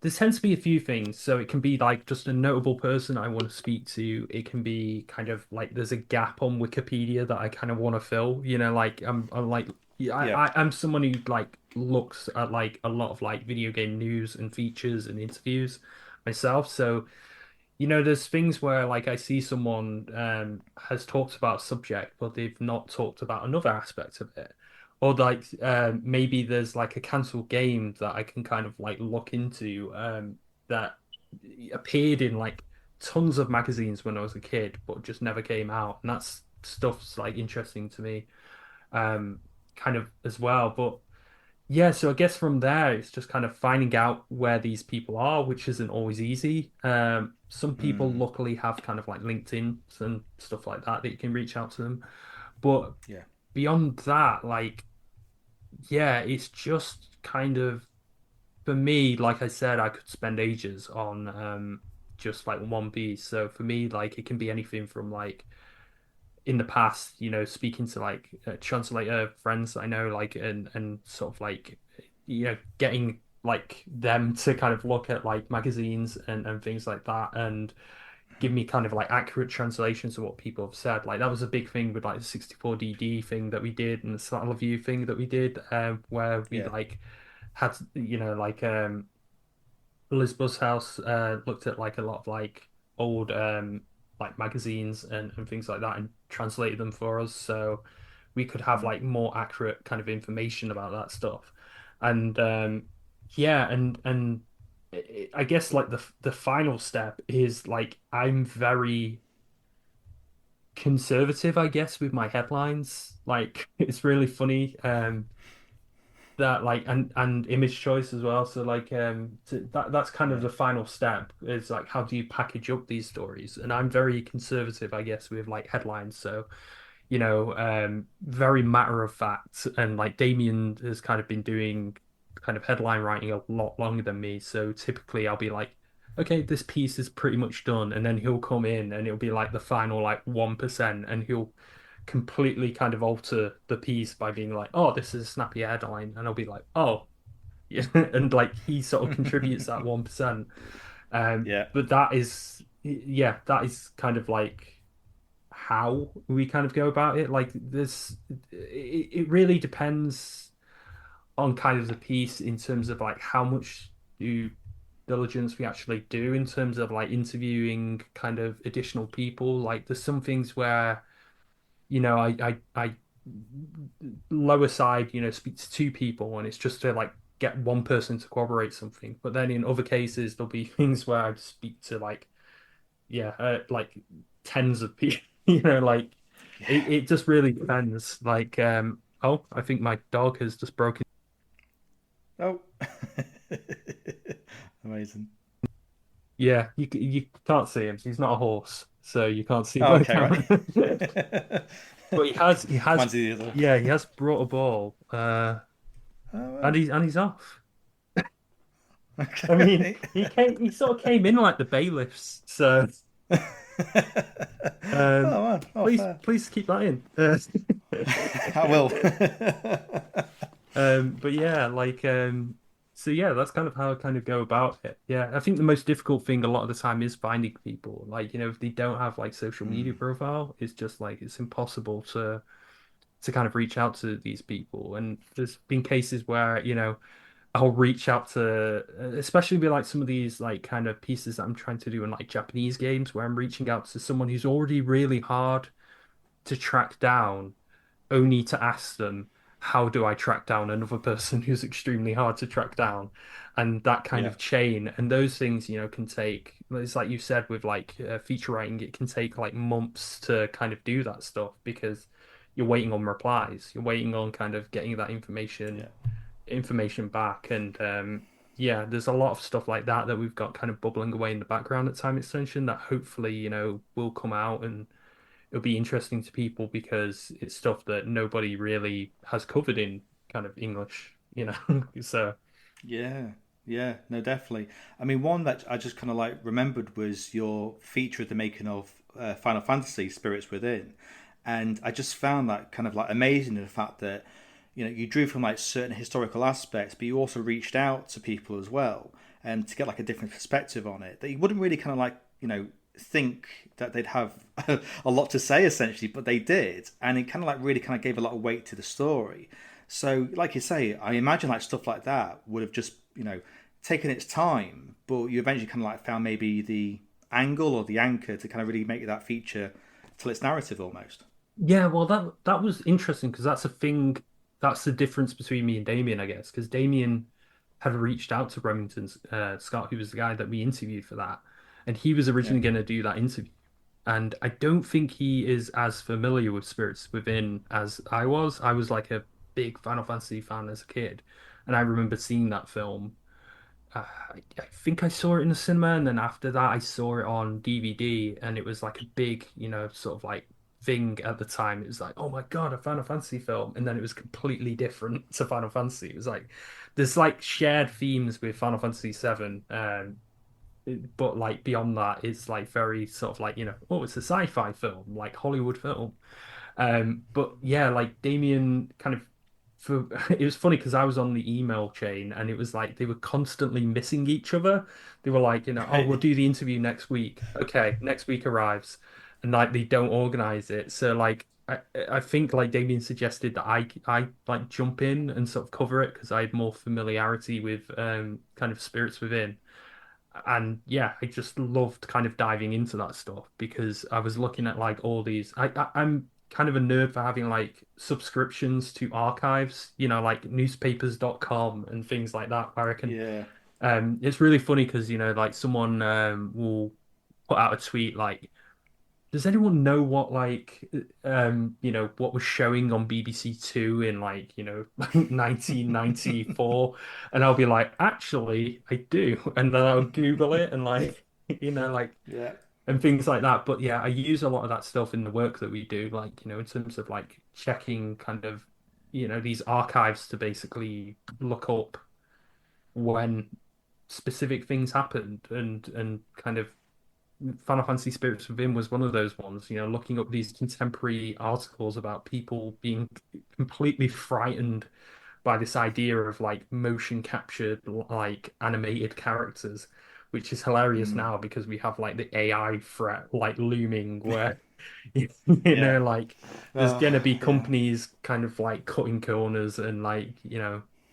there tends to be a few things. So it can be like just a notable person I want to speak to. It can be kind of like there's a gap on Wikipedia that I kind of want to fill. Like I'm like yeah, Yeah, I'm someone who like looks at like a lot of like video game news and features and interviews myself. So there's things where like I see someone has talked about a subject, but they've not talked about another aspect of it. Or like maybe there's like a cancelled game that I can kind of like look into that appeared in like tons of magazines when I was a kid, but just never came out. And that's stuff's like interesting to me um, kind of as well. But yeah, so I guess from there, it's just kind of finding out where these people are, which isn't always easy. Some people mm, luckily have kind of like LinkedIn and stuff like that that you can reach out to them. But yeah, beyond that, like, yeah, it's just kind of for me, like I said, I could spend ages on just like one piece. So for me, like it can be anything from like in the past, speaking to like translator friends I know, like and sort of like getting like them to kind of look at like magazines and things like that and give me kind of like accurate translations of what people have said. Like that was a big thing with like the 64DD thing that we did and the Satellite View thing that we did, where we yeah, like had like Liz Buzzhouse looked at like a lot of like old like magazines and things like that and translated them for us so we could have mm, like more accurate kind of information about that stuff. And yeah, and I guess like the final step is like I'm very conservative, I guess, with my headlines. Like it's really funny. That like and image choice as well. So like that's kind of Yeah. the final step is like how do you package up these stories? And I'm very conservative, I guess, with like headlines. So very matter of fact. And like Damien has kind of been doing kind of headline writing a lot longer than me. So typically I'll be like, okay, this piece is pretty much done. And then he'll come in and it'll be like the final like 1%, and he'll completely kind of alter the piece by being like, oh, this is a snappy headline. And I'll be like, oh, yeah. And like he sort of contributes that 1%. Yeah. But that is, yeah, that is kind of like how we kind of go about it. Like it really depends on kind of the piece in terms of like how much due diligence we actually do in terms of like interviewing kind of additional people. Like there's some things where, I lower side, speak to two people and it's just to like get one person to corroborate something. But then in other cases, there'll be things where I speak to like tens of people. Like Yeah. it just really depends. Like, oh, I think my dog has just broken. Oh. Amazing. Yeah, you can't see him. He's not a horse, so you can't see him Oh, on okay, right. camera. But Fancy the other. yeah, he has brought a ball, Oh, and well. he's off. I mean, Okay. he sort of came in like the bailiffs. So, Oh, man. Oh, fair. please keep that in. I will. But yeah, like so yeah, that's kind of how I kind of go about it. Yeah, I think the most difficult thing a lot of the time is finding people. Like, if they don't have like social media Mm, profile, it's just like it's impossible to kind of reach out to these people. And there's been cases where, I'll reach out to especially with like some of these like kind of pieces that I'm trying to do in like Japanese games where I'm reaching out to someone who's already really hard to track down only to ask them, how do I track down another person who's extremely hard to track down? And that kind yeah. of chain and those things, can take, it's like you said with like feature writing, it can take like months to kind of do that stuff because you're waiting on replies, you're waiting on kind of getting that information Yeah. information back. And yeah, there's a lot of stuff like that that we've got kind of bubbling away in the background at Time Extension that hopefully, will come out, and it'll be interesting to people because it's stuff that nobody really has covered in kind of English. So Yeah, yeah, no, definitely. I mean, one that I just kind of like remembered was your feature of the making of Final Fantasy Spirits Within, and I just found that kind of like amazing in the fact that you drew from like certain historical aspects, but you also reached out to people as well, and to get like a different perspective on it that you wouldn't really kind of like think that they'd have a lot to say essentially, but they did, and it kind of like really kind of gave a lot of weight to the story. So, like you say, I imagine like stuff like that would have just taken its time, but you eventually kind of like found maybe the angle or the anchor to kind of really make that feature tell its narrative almost. yeah, well that was interesting because that's a thing. That's the difference between me and Damien, I guess, because Damien had reached out to Remington Scott, who was the guy that we interviewed for that, and he was Yeah, originally going to do that interview. And I don't think he is as familiar with Spirits Within as I was. I was like a big Final Fantasy fan as a kid, and I remember seeing that film. I think I saw it in the cinema, and then after that, I saw it on DVD, and it was like a big, sort of like thing at the time. It was like, oh my God, a Final Fantasy film, and then it was completely different to Final Fantasy. It was like there's like shared themes with Final Fantasy VII, but like beyond that, it's like very sort of like, oh, it's a sci-fi film, like Hollywood film. But yeah, like Damien kind of for it was funny because I was on the email chain and it was like they were constantly missing each other. They were like, oh, we'll right. do the interview next week. Okay, next week arrives, and like they don't organize it. So like I think like Damien suggested that I like jump in and sort of cover it because I had more familiarity with kind of Spirits Within. And yeah, I just loved kind of diving into that stuff because I was looking at like all these. I'm kind of a nerd for having like subscriptions to archives, like newspapers.com and things like that. I reckon Yeah. it's really funny because, like someone will put out a tweet like, does anyone know what what was showing on BBC Two in like, 1994? And I'll be like, actually, I do. And then I'll Google it and like, like Yeah. and things like that. But yeah, I use a lot of that stuff in the work that we do, like, in terms of like checking kind of, these archives to basically look up when specific things happened and kind of Final Fantasy Spirits Within was one of those ones, looking up these contemporary articles about people being completely frightened by this idea of like motion captured, like animated characters, which is hilarious Mm. now because we have like the AI threat like looming where, Yeah. like there's Oh, gonna be yeah. companies kind of like cutting corners and like,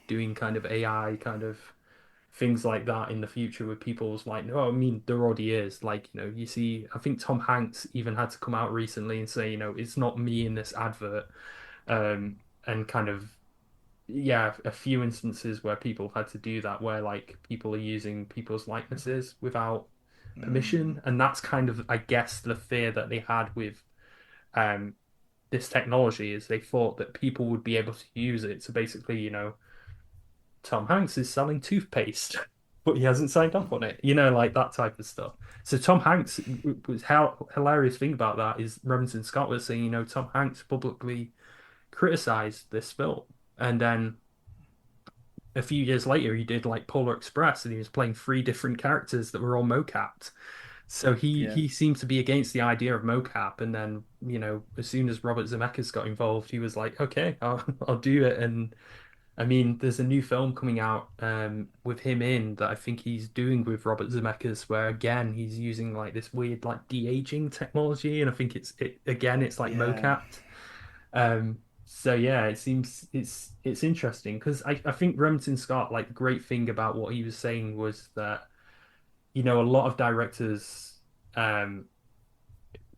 doing kind of AI kind of things like that in the future with people's like, no, I mean, there already is. Like, you see, I think Tom Hanks even had to come out recently and say, it's not me in this advert. And kind of, yeah, a few instances where people had to do that, where like people are using people's likenesses without Mm. permission. And that's kind of, I guess, the fear that they had with um this technology is they thought that people would be able to use it to basically, Tom Hanks is selling toothpaste, but he hasn't signed off on it. Like that type of stuff. So Tom Hanks was how hilarious thing about that is Remington Scott was saying, Tom Hanks publicly criticized this film, and then a few years later he did like Polar Express, and he was playing three different characters that were all mocapped. So he Yeah. he seemed to be against the idea of mocap, and then as soon as Robert Zemeckis got involved, he was like, okay, I'll do it, and I mean, there's a new film coming out with him in that I think he's doing with Robert Zemeckis, where again he's using like this weird like de-aging technology, and I think it's like Yeah. mocapped. So yeah, it seems it's interesting because I think Remington Scott, like the great thing about what he was saying was that a lot of directors um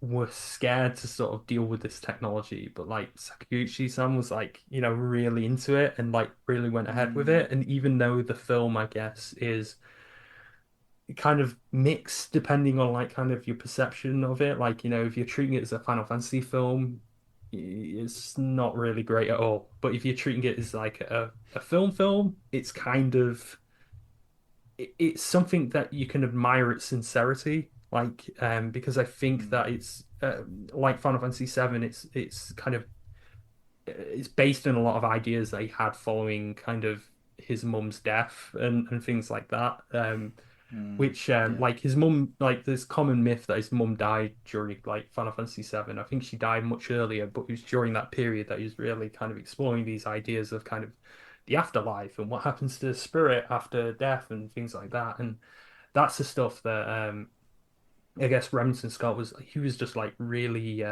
were scared to sort of deal with this technology, but like Sakaguchi-san was like, really into it and like really went ahead with Mm. it. And even though the film, I guess, is kind of mixed depending on like kind of your perception of it, like, if you're treating it as a Final Fantasy film, it's not really great at all. But if you're treating it as like a film, it's kind of it's something that you can admire its sincerity, like because I think Mm. that it's like Final Fantasy VII, it's kind of it's based on a lot of ideas that he had following kind of his mum's death and things like that. Mm. Which Yeah. like his mum, like there's common myth that his mum died during like Final Fantasy VII. I think she died much earlier, but it was during that period that he was really kind of exploring these ideas of kind of the afterlife and what happens to the spirit after death and things like that. And that's the stuff that I guess Remington Scott was he was just like really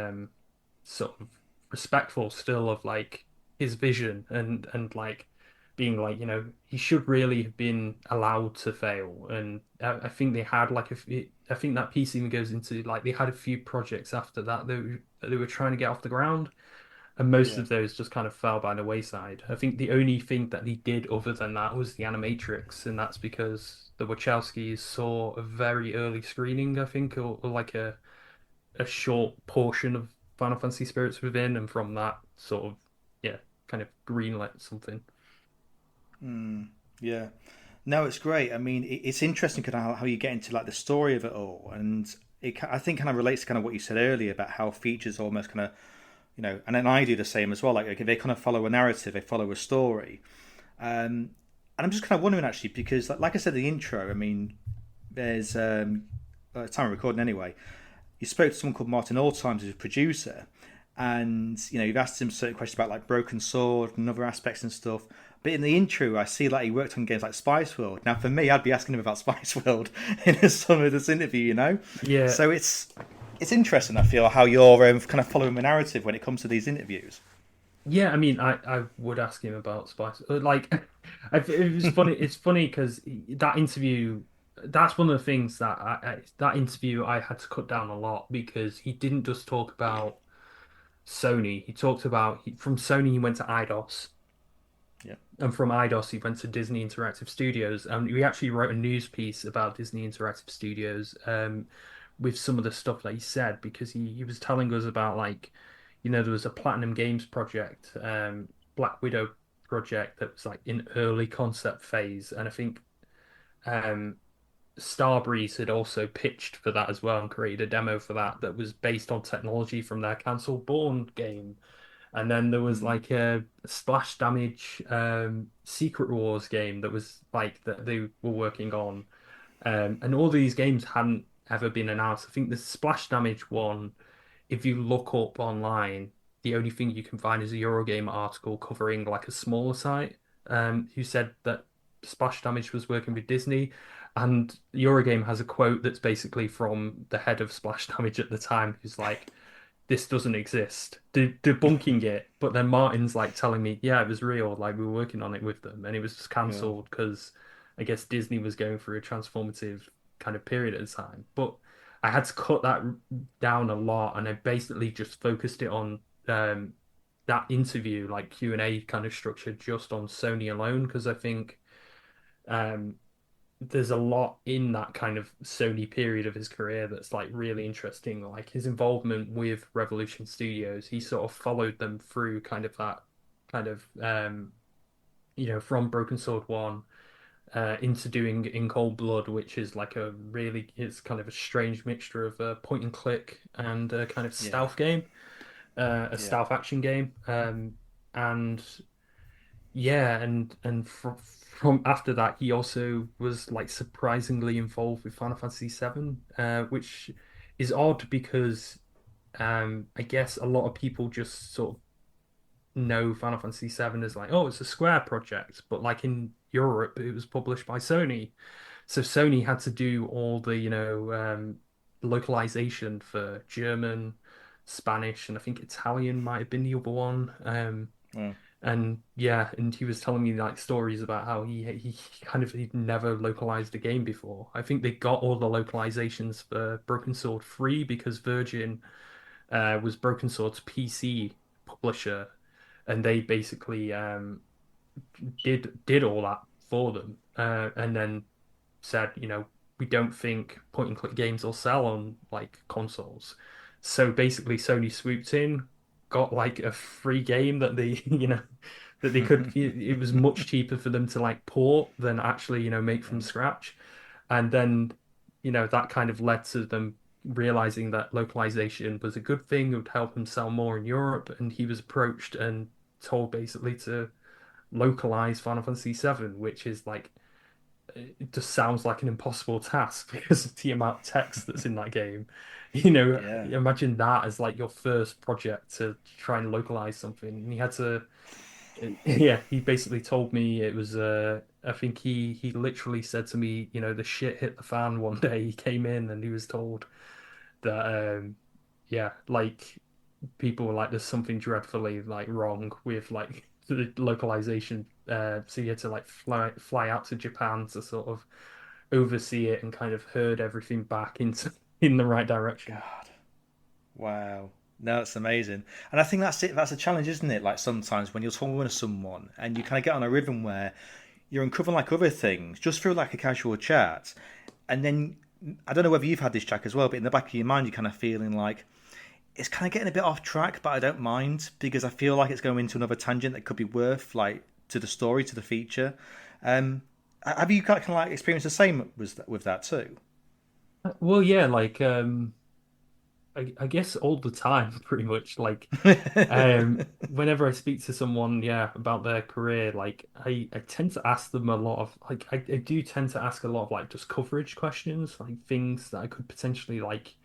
sort of respectful still of like his vision and like being like he should really have been allowed to fail. And I think they had like I think that piece even goes into like they had a few projects after that that they were trying to get off the ground, and most Yeah. of those just kind of fell by the wayside. I think the only thing that they did other than that was the Animatrix, and that's because the Wachowskis saw a very early screening, I think, or like a short portion of Final Fantasy Spirits Within, and from that sort of yeah, kind of greenlit something. Mm. Yeah. No, it's great. I mean, it's interesting kind of how you get into like the story of it all, and I think kind of relates to kind of what you said earlier about how features almost kind of and then I do the same as well. Like they kind of follow a narrative, they follow a story, and I'm just kind of wondering actually because like I said in the intro, I mean, there's at the time of recording anyway, you spoke to someone called Martin Alltimes, who's a producer, and you've asked him certain questions about like Broken Sword and other aspects and stuff. But in the intro, I see like he worked on games like Spice World. Now, for me, I'd be asking him about Spice World in some of this interview. Yeah, So it's interesting. I feel how you're kind of following the narrative when it comes to these interviews. yeah. I mean, I would ask him about Spice. Like, it was funny. It's funny because that interview. That's one of the things that that interview I had to cut down a lot because he didn't just talk about Sony. He talked about from Sony he went to IDOS, Yeah. and from IDOS he went to Disney Interactive Studios. And we actually wrote a news piece about Disney Interactive Studios, with some of the stuff that he said because he was telling us about like, there was a Platinum Games project, Black Widow project that was like in early concept phase, and I think um Starbreeze had also pitched for that as well and created a demo for that that was based on technology from their cancelled Bourne game. And then there was Mm. like a Splash Damage Secret Wars game that was like that they were working on. And all these games hadn't ever been announced. I think the Splash Damage one, if you look up online, the only thing you can find is a Eurogamer article covering like a smaller site, who said that Splash Damage was working with Disney. And Eurogame has a quote that's basically from the head of Splash Damage at the time, who's like, this doesn't exist, debunking it. But then Martin's like telling me, yeah, it was real. Like we were working on it with them, and it was just Yeah. cancelled because I guess Disney was going through a transformative kind of period at the time. But I had to cut that down a lot, and I basically just focused it on that interview, like Q&A kind of structure, just on Sony alone, because I think um, there's a lot in that kind of Sony period of his career that's like really interesting. Like his involvement with Revolution Studios, he sort of followed them through kind of that kind of from Broken Sword 1 into doing In Cold Blood, which is like it's kind of a strange mixture of point and click and a kind of Yeah. stealth game, a Yeah. stealth action game. And yeah, and from after that, he also was like surprisingly involved with Final Fantasy VII, which is odd because I guess a lot of people just sort of know Final Fantasy VII as like, oh, it's a Square project, but like in Europe, it was published by Sony, so Sony had to do all the localization for German, Spanish, and I think Italian might have been the other one. Well, And yeah, and he was telling me like stories about how he'd never localized a game before. I think they got all the localizations for Broken Sword free because Virgin was Broken Sword's PC publisher, and they basically did all that for them, and then said, we don't think point and click games will sell on like consoles. So basically, Sony swooped in, got like a free game that they, that they could. It was much cheaper for them to like port than actually, make from mm, scratch. And then, that kind of led to them realizing that localization was a good thing. It would help him sell more in Europe. And he was approached and told basically to localize Final Fantasy VII, which is like it just sounds like an impossible task because of the amount of text that's in that game. yeah. Imagine that as like your first project to try and localize something. And he had to, yeah, he basically told me it was, I think he literally said to me, the shit hit the fan one day. He came in and he was told that, yeah, like people were like, there's something dreadfully like wrong with like the localization. So you had to like fly out to Japan to sort of oversee it and kind of herd everything back into in the right direction. God. Wow. No, it's amazing. And I think that's it. That's a challenge, isn't it? Like sometimes when you're talking to someone and you kind of get on a rhythm where you're uncovering like other things just through like a casual chat. And then I don't know whether you've had this, Jack, as well, but in the back of your mind, you're kind of feeling like it's kind of getting a bit off track, but I don't mind because I feel like it's going into another tangent that could be worth like to the story, to the feature. Um, have you kind of like experienced the same with that too? Well, yeah, like I guess all the time, pretty much. Like whenever I speak to someone, yeah, about their career, like I tend to ask them a lot of like I do tend to ask a lot of like just coverage questions, like things that I could potentially like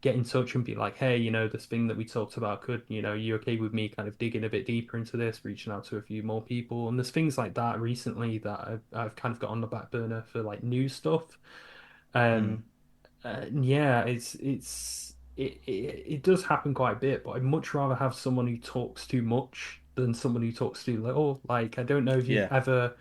get in touch and be like, hey, this thing that we talked about, you okay with me kind of digging a bit deeper into this, reaching out to a few more people? And there's things like that recently that I've kind of got on the back burner for like new stuff. Mm, Um, yeah, it does happen quite a bit, but I'd much rather have someone who talks too much than someone who talks too little. Like, I don't know if you've yeah, ever,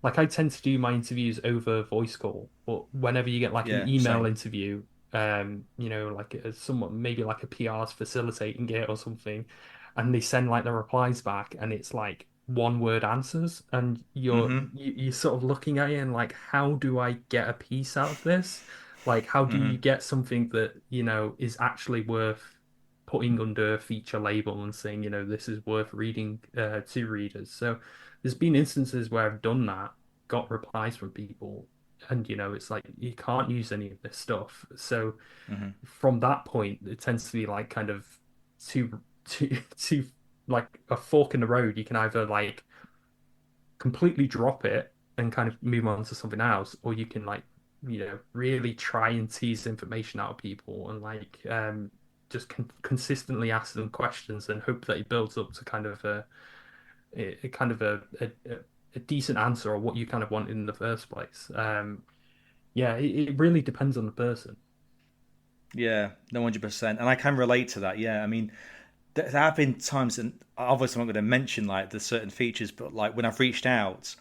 like, I tend to do my interviews over voice call, but whenever you get like an yeah, email same. interview, like as someone maybe like a PR's facilitating it or something, and they send like the replies back, and it's like one word answers, and Mm-hmm. you're sort of looking at it and like, how do I get a piece out of this? Like, how do Mm-hmm. you get something that, is actually worth putting under a feature label and saying, this is worth reading to readers. So there's been instances where I've done that, got replies from people, and it's like you can't use any of this stuff. So Mm-hmm. from that point, it tends to be like kind of two like a fork in the road. You can either like completely drop it and kind of move on to something else, or you can like, really try and tease information out of people and like just consistently ask them questions and hope that it builds up to kind of a kind of a decent answer or what you kind of want in the first place. Yeah, it really depends on the person. Yeah, no, 100%. And I can relate to that. Yeah, I mean, there have been times, and obviously I'm not going to mention like the certain features, but like when I've reached out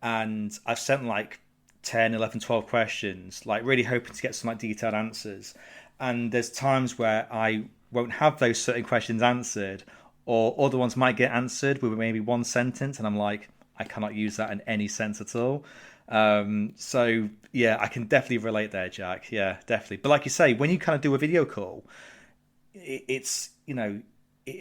and I've sent like 10, 11, 12 questions, like really hoping to get some like detailed answers. And there's times where I won't have those certain questions answered, or other ones might get answered with maybe one sentence, and I'm like, I cannot use that in any sense at all. So yeah, I can definitely relate there, Jack. Yeah, definitely. But like you say, when you kind of do a video call, it's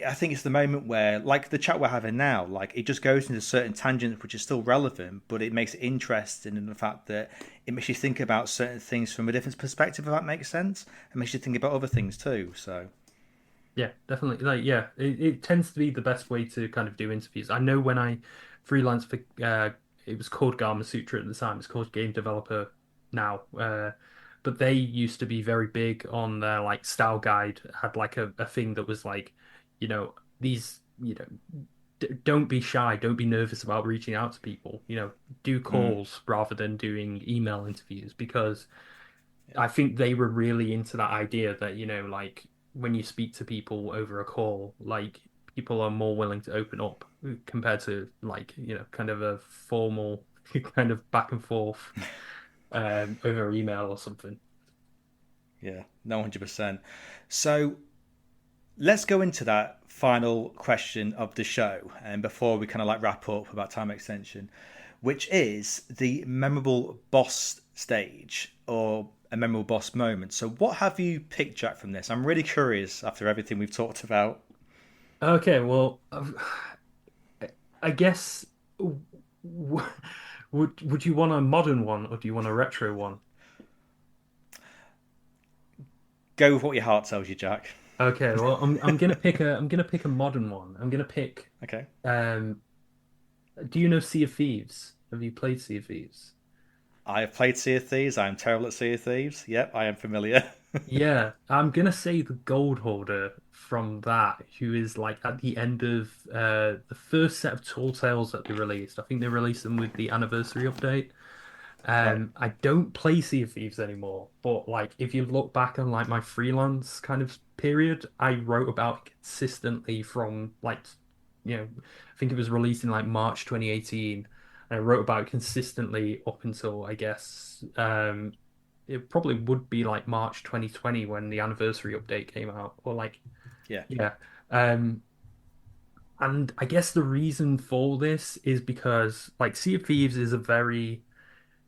I think it's the moment where, like the chat we're having now, like it just goes into certain tangents which is still relevant, but it makes it interesting in the fact that it makes you think about certain things from a different perspective, if that makes sense. It makes you think about other things too. So Yeah, definitely. Like, yeah, it tends to be the best way to kind of do interviews. I know when I freelance for, it was called Garma Sutra at the time. It's called Game Developer now. But they used to be very big on their like style guide. Had like a thing that was like, these, don't be shy, don't be nervous about reaching out to people. Do mm, calls rather than doing email interviews because I think they were really into that idea that, like when you speak to people over a call, like people are more willing to open up compared to like, kind of a formal kind of back and forth over email or something. yeah, no, 100%. So let's go into that final question of the show, and before we kind of like wrap up about time extension, which is the memorable boss stage or a memorable boss moment. So what have you picked, Jack, from this? I'm really curious after everything we've talked about. Okay, well, I guess would you want a modern one or do you want a retro one? Go with what your heart tells you, Jack. Okay, well, I'm gonna pick a modern one. I'm gonna pick Okay. um do you know Sea of Thieves? Have you played Sea of Thieves? I have played Sea of Thieves. I am terrible at Sea of Thieves. Yep, I am familiar. Yeah, I'm gonna say the gold holder from that, who is like at the end of the first set of Tall Tales that they released. I think they released them with the anniversary update. Right. I don't play Sea of Thieves anymore, but like if you look back on like my freelance kind of period, I wrote about it consistently from like, I think it was released in like March 2018. And I wrote about it consistently up until I guess it probably would be like March 2020 when the anniversary update came out, or like Yeah. yeah. Um, and I guess the reason for this is because like Sea of Thieves is a very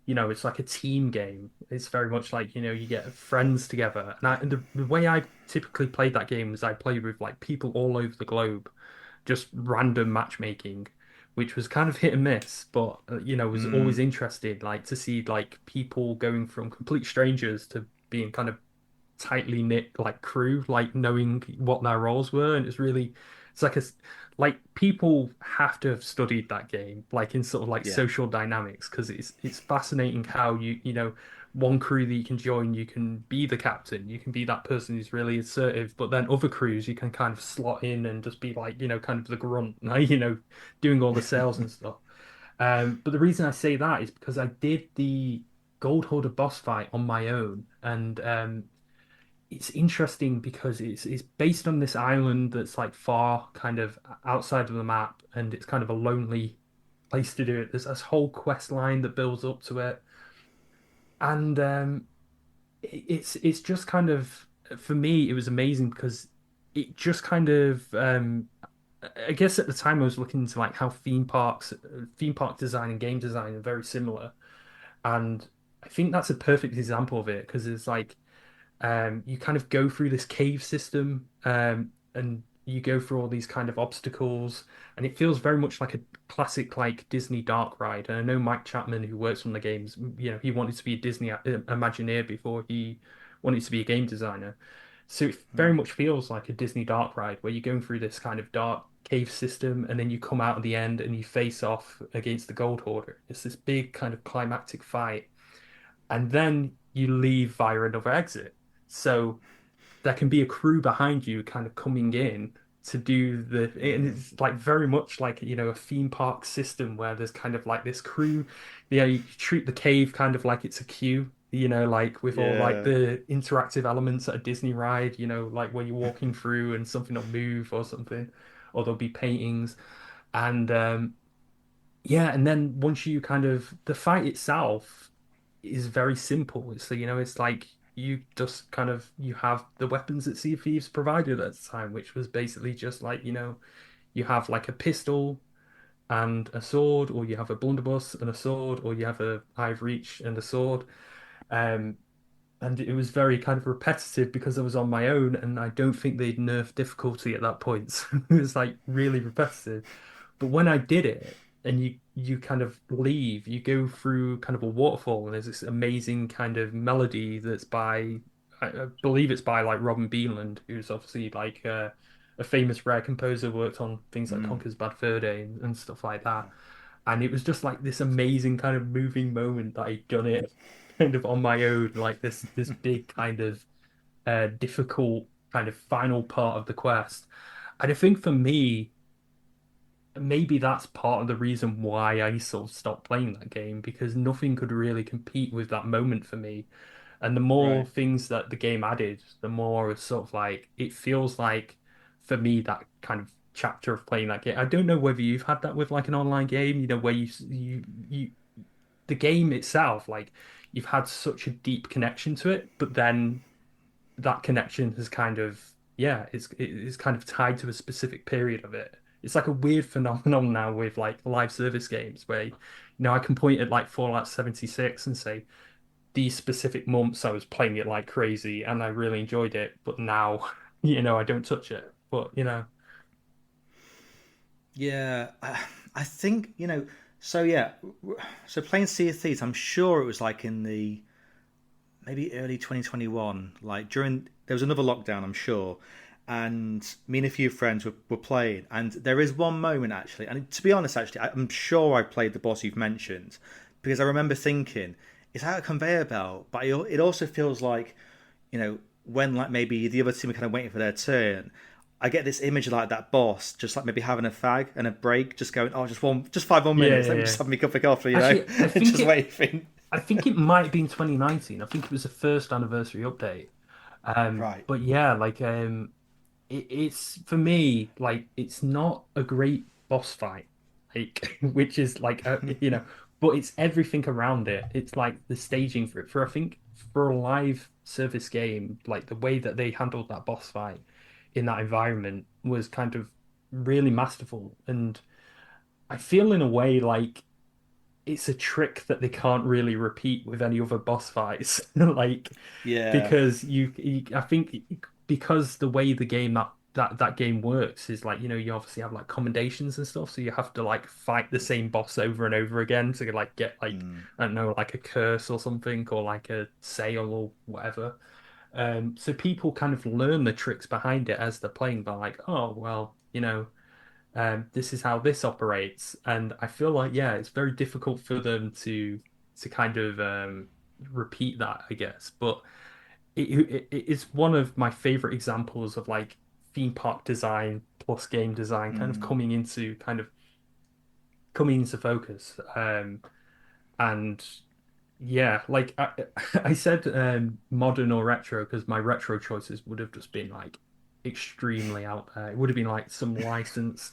it's like a team game. It's very much like, you get friends together. And the way I typically played that game is I played with like people all over the globe, just random matchmaking, which was kind of hit and miss, but was always Mm, interested like to see like people going from complete strangers to being kind of tightly knit like crew, like knowing what their roles were, and it's like like people have to have studied that game, like in sort of like yeah. social dynamics, because it's fascinating how one crew that you can join, you can be the captain, you can be that person who's really assertive, but then other crews you can kind of slot in and just be like, kind of the grunt, doing all the sales and stuff. But the reason I say that is because I did the Gold Holder boss fight on my own, and it's interesting because it's based on this island that's like far kind of outside of the map, and it's kind of a lonely place to do it. There's this whole quest line that builds up to it, and it's just kind of for me it was amazing because it just kind of I guess at the time I was looking into like how theme park design and game design are very similar, and I think that's a perfect example of it because it's like you kind of go through this cave system, and you go through all these kind of obstacles, and it feels very much like a classic like Disney dark ride. And I know Mike Chapman, who works on the games, he wanted to be a Disney Imagineer before he wanted to be a game designer. So it very much feels like a Disney dark ride where you're going through this kind of dark cave system, and then you come out at the end and you face off against the Gold Hoarder. It's this big kind of climactic fight, and then you leave via another exit. So there can be a crew behind you kind of coming in to do the, and it's like very much like, a theme park system where there's kind of like this crew. You treat the cave kind of like it's a queue, like with all like Yeah. the interactive elements at a Disney ride, like when you're walking through and something will move or something, or there'll be paintings. And yeah, and then once you kind of the fight itself is very simple. So, it's like you just kind of you have the weapons that Sea of Thieves provided at the time, which was basically just like, you have like a pistol and a sword, or you have a blunderbuss and a sword, or you have a Eye of Reach and a sword. Um, and it was very kind of repetitive because I was on my own, and I don't think they'd nerfed difficulty at that point. So it was like really repetitive. But when I did it, and you kind of leave, you go through kind of a waterfall, and there's this amazing kind of melody that's by, I believe it's by like Robin Beanland, who's obviously like a famous rare composer, worked on things like Conker's Bad Fur Day and stuff like that. And it was just like this amazing kind of moving moment that I'd done it kind of on my own, like this big kind of difficult kind of final part of the quest. And I think for me, maybe that's part of the reason why I sort of stopped playing that game because nothing could really compete with that moment for me. And the more Right. things that the game added, the more it's sort of like it feels like for me that kind of chapter of playing that game. I don't know whether you've had that with like an online game, where you the game itself, like you've had such a deep connection to it, but then that connection has kind of, yeah, it's kind of tied to a specific period of it. It's like a weird phenomenon now with like live service games where, I can point at like Fallout 76 and say these specific months I was playing it like crazy and I really enjoyed it, but now, I don't touch it. But, Yeah, I think So yeah, so playing Sea of Thieves, I'm sure it was like in the maybe early 2021, like during there was another lockdown, I'm sure, and me and a few friends were playing, and there is one moment actually, and to be honest, actually, I'm sure I played the boss you've mentioned because I remember thinking it's out a conveyor belt, but it also feels like when like maybe the other team are kind of waiting for their turn. I get this image of like that boss, just like maybe having a fag and a break, just going, oh, just 5 more minutes. yeah, Let me yeah. just have me cup of coffee, Actually, and just waiting. I think it might have been 2019. I think it was the first anniversary update. Right. But yeah, like it's for me like it's not a great boss fight, like which is like but it's everything around it. It's like the staging for it. For I think for a live service game, like the way that they handled that boss fight in that environment was kind of really masterful. And I feel in a way like it's a trick that they can't really repeat with any other boss fights. Like Yeah. because I think because the way the game that game works is like, you obviously have like commendations and stuff, so you have to like fight the same boss over and over again to like get like I don't know, like a curse or something or like a sale or whatever. So people kind of learn the tricks behind it as they're playing by like, oh well, this is how this operates. And I feel like, yeah, it's very difficult for them to kind of repeat that, I guess. But it's one of my favorite examples of like theme park design plus game design kind of coming into focus. And yeah, like I said, modern or retro because my retro choices would have just been like extremely out there. It would have been like some licensed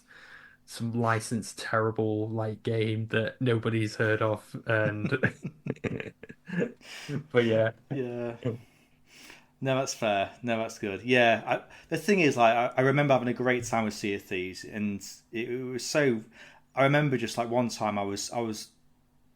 terrible like game that nobody's heard of, and but yeah. Yeah. No, that's fair. No, that's good. Yeah, the thing is, like, I remember having a great time with Sea of Thieves, and it was so. I remember just like one time I was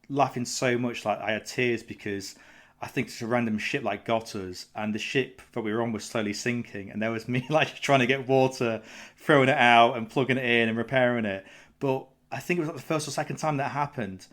laughing so much like I had tears because I think it's a random ship like got us, and the ship that we were on was slowly sinking, and there was me like just trying to get water, throwing it out and plugging it in and repairing it. But I think it was like the first or second time that happened,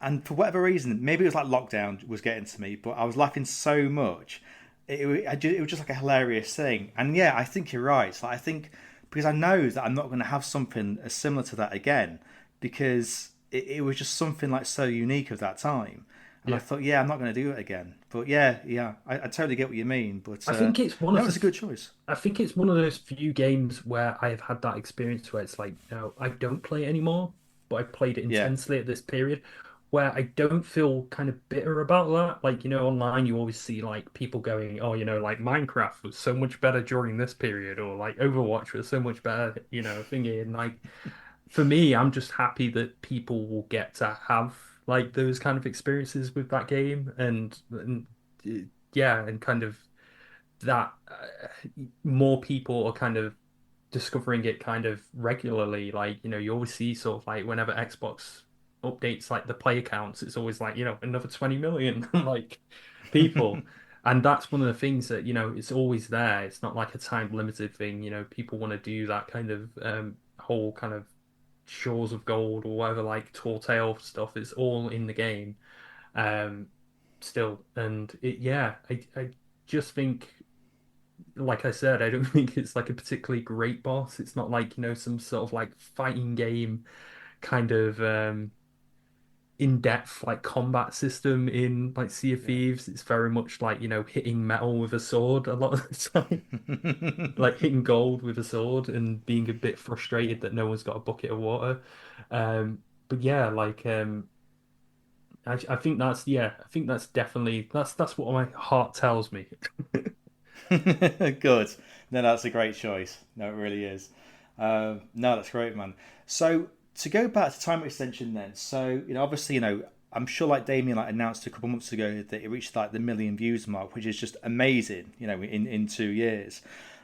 and for whatever reason, maybe it was like lockdown was getting to me, but I was laughing so much. It was just like a hilarious thing, and yeah, I think you're right. So I think because I know that I'm not going to have something as similar to that again, because it was just something like so unique of that time. And I Yeah. thought, yeah, I'm not going to do it again. But yeah, yeah, I totally get what you mean. But I think it's one no, of the it's a good choice. I think it's one of those few games where I have had that experience where it's like, no, I don't play it anymore, but I played it Yeah. intensely at this period where I don't feel kind of bitter about that. Like, online you always see like people going, oh, like Minecraft was so much better during this period, or like Overwatch was so much better, thingy. And like for me, I'm just happy that people will get to have like those kind of experiences with that game and yeah, and kind of that more people are kind of discovering it kind of regularly. Like, you always see sort of like whenever Xbox updates like the play accounts, it's always like, another 20 million like people. And that's one of the things that, it's always there. It's not like a time limited thing. People want to do that kind of whole kind of Shores of Gold or whatever, like Tall Tale stuff is all in the game um still. And yeah, I just think, like I said, I don't think it's like a particularly great boss. It's not like, some sort of like fighting game kind of in-depth like combat system in like Sea of Yeah. Thieves. It's very much like, hitting metal with a sword a lot of the time. Like hitting gold with a sword and being a bit frustrated that no one's got a bucket of water. But yeah, like I think that's yeah, I think that's definitely that's what my heart tells me. Good. No, that's a great choice. No, it really is. No, that's great, man. So to go back to time extension, then. So obviously, I'm sure like Damien like announced a couple months ago that it reached like the million views mark, which is just amazing. In 2 years.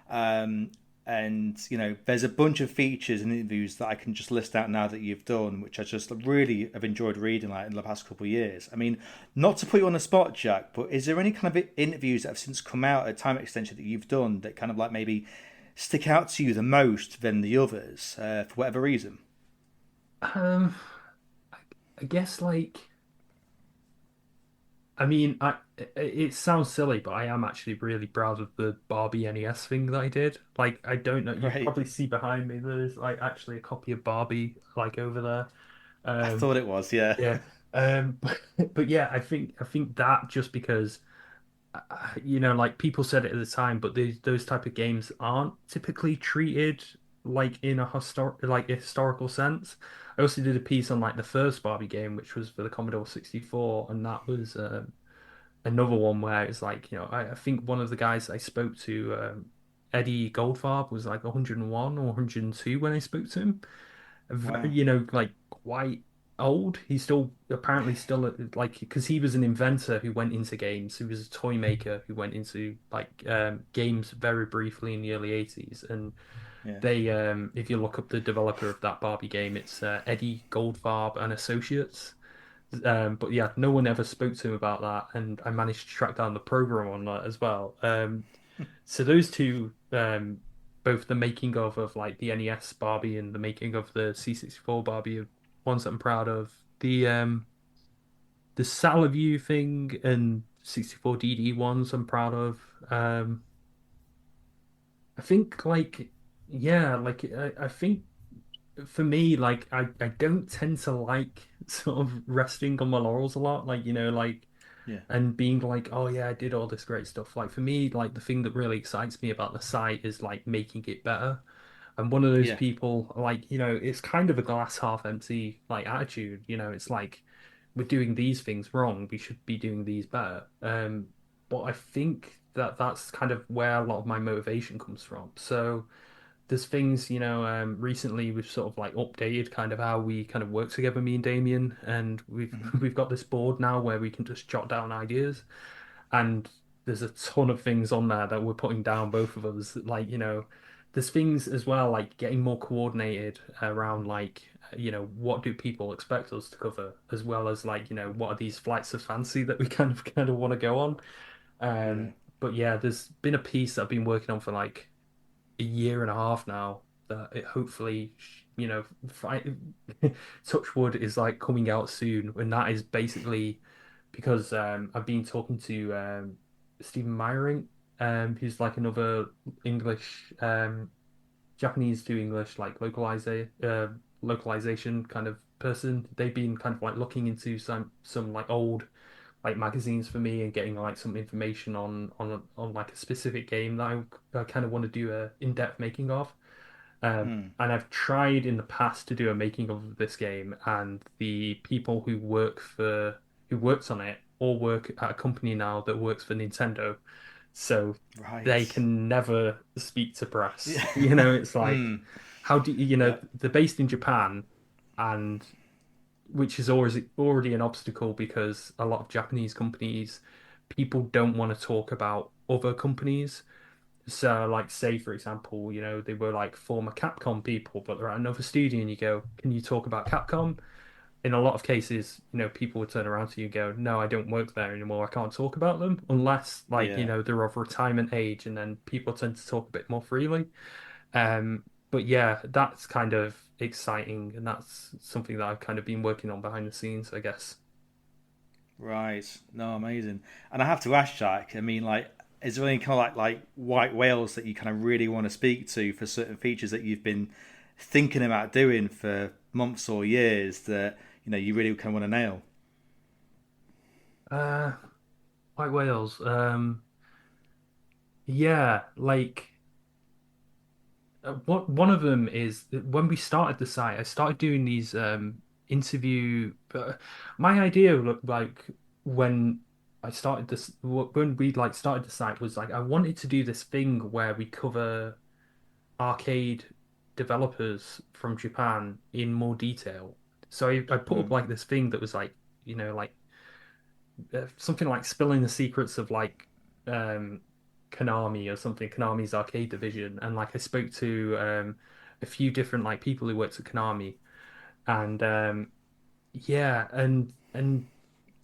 Um, and there's a bunch of features and interviews that I can just list out now that you've done, which I just really have enjoyed reading like in the past couple of years. I mean, not to put you on the spot, Jack, but is there any kind of interviews that have since come out at Time Extension that you've done that kind of like maybe stick out to you the most than the others for whatever reason? Um, I guess like I mean, it sounds silly, but I am actually really proud of the Barbie NES thing that I did. Like, I don't know, you Right. probably see behind me, there's like actually a copy of Barbie like over there. I Um, thought it was, yeah. yeah. But yeah, I think that just because like people said it at the time, but those type of games aren't typically treated like in a historical sense. I also did a piece on like the first Barbie game, which was for the Commodore 64, and that was another one where it's like, I think one of the guys I spoke to, Eddie Goldfarb, was like 101 or 102 when I spoke to him. Wow. Like quite old. He's still apparently still like because he was an inventor who went into games. He was a toy maker who went into like games very briefly in the early 80s. And Yeah. they if you look up the developer of that Barbie game, it's Eddie Goldfarb and Associates. But yeah, no one ever spoke to him about that, and I managed to track down the program on that as well. So those two, both the making of like the NES Barbie and the making of the C64 Barbie, are ones that I'm proud of. The Salaview thing and 64DD ones I'm proud of. I think like yeah, like I think for me, like I don't tend to like sort of resting on my laurels a lot. Like, like Yeah. and being like, oh yeah, I did all this great stuff. Like for me, like the thing that really excites me about the site is like making it better. I'm one of those Yeah. people, like, it's kind of a glass half empty like attitude. It's like we're doing these things wrong. We should be doing these better. But I think that that's kind of where a lot of my motivation comes from. So there's things, recently we've sort of like updated kind of how we kind of work together, me and Damien, and we've Hmm. we've got this board now where we can just jot down ideas. And there's a ton of things on there that we're putting down, both of us. Like, there's things as well, like getting more coordinated around like, what do people expect us to cover, as well as like, what are these flights of fancy that we kind of want to go on. Yeah. But yeah, there's been a piece that I've been working on for like a year and a half now that it hopefully, fi touch wood is like coming out soon, and that is basically because I've been talking to Stephen Meyering, who's like another English, Japanese to English like localization kind of person. They've been kind of like looking into some like old like magazines for me and getting like some information on like a specific game that I kind of want to do a in-depth making of. And I've tried in the past to do a making of this game, and the people who worked on it all work at a company now that works for Nintendo, so they Right. can never speak to press. Yeah. It's like, how do Yeah. they're based in Japan, and which is already an obstacle because a lot of Japanese companies, people don't want to talk about other companies. So, like, say for example, they were like former Capcom people, but they're at another studio, and you go, "Can you talk about Capcom?" In a lot of cases, people would turn around to you and go, "No, I don't work there anymore. I can't talk about them," unless, like, Yeah. they're of retirement age, and then people tend to talk a bit more freely. But yeah, that's kind of exciting, and that's something that I've kind of been working on behind the scenes, I guess. Right. No, amazing. And I have to ask, Jack. I mean, like, is there any kind of like white whales that you kind of really want to speak to for certain features that you've been thinking about doing for months or years that you really kind of want to nail? Uh, White whales. Yeah, like. What one of them is when we started the site, I started doing these interview. My idea looked like when I started this, when we like started the site was like I wanted to do this thing where we cover arcade developers from Japan in more detail. So I put up Mm. like this thing that was like, like something like spilling the secrets of like um Konami or something, Konami's arcade division, and like I spoke to a few different like people who worked at Konami, and yeah, and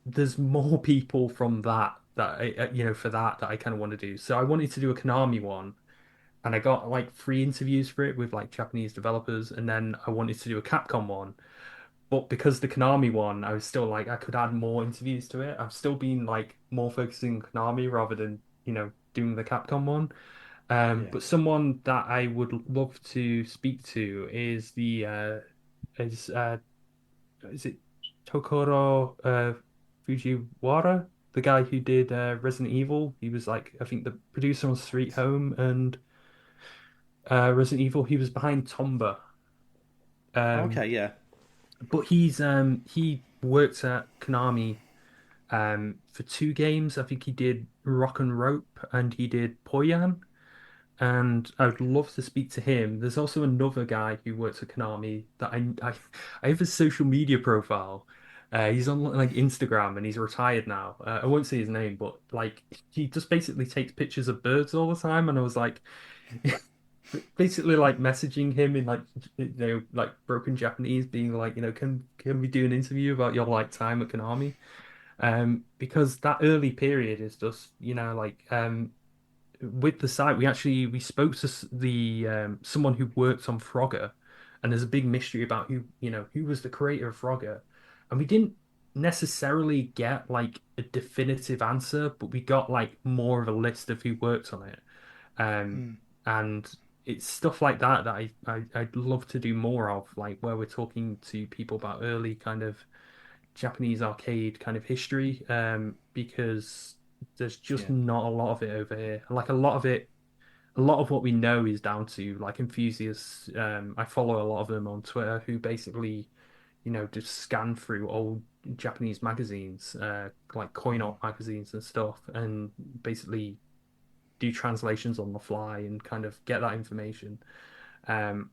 there's more people from that for that I kind of want to do. So I wanted to do a Konami one, and I got like 3 interviews for it with like Japanese developers, and then I wanted to do a Capcom one. But because the Konami one, I was still like, I could add more interviews to it. I've still been like more focusing on Konami rather than, doing the Capcom one. Yeah. But someone that I would love to speak to is the is is it Tokoro Fujiwara, the guy who did Resident Evil. He was like, I think the producer on Street Home and Resident Evil. He was behind Tomba. Um, Okay. Yeah. but he worked at Konami for 2 games. I think he did Rock and Rope and he did Poyan. And I would love to speak to him. There's also another guy who works at Konami that I have his social media profile. He's on like Instagram and he's retired now. I won't say his name, but like he just basically takes pictures of birds all the time. And I was like, basically like messaging him in like like broken Japanese, being like, can we do an interview about your like time at Konami? Because that early period is just, like with the site, we spoke to the someone who worked on Frogger, and there's a big mystery about who was the creator of Frogger, and we didn't necessarily get like a definitive answer, but we got like more of a list of who worked on it, um, Mm. and it's stuff like that that I'd love to do more of, like where we're talking to people about early kind of Japanese arcade kind of history, because there's just Yeah. not a lot of it over here. And like a lot of what we know is down to like enthusiasts. I follow a lot of them on Twitter who basically, just scan through old Japanese magazines, like Mm. coin-op magazines and stuff, and basically do translations on the fly and kind of get that information. Um,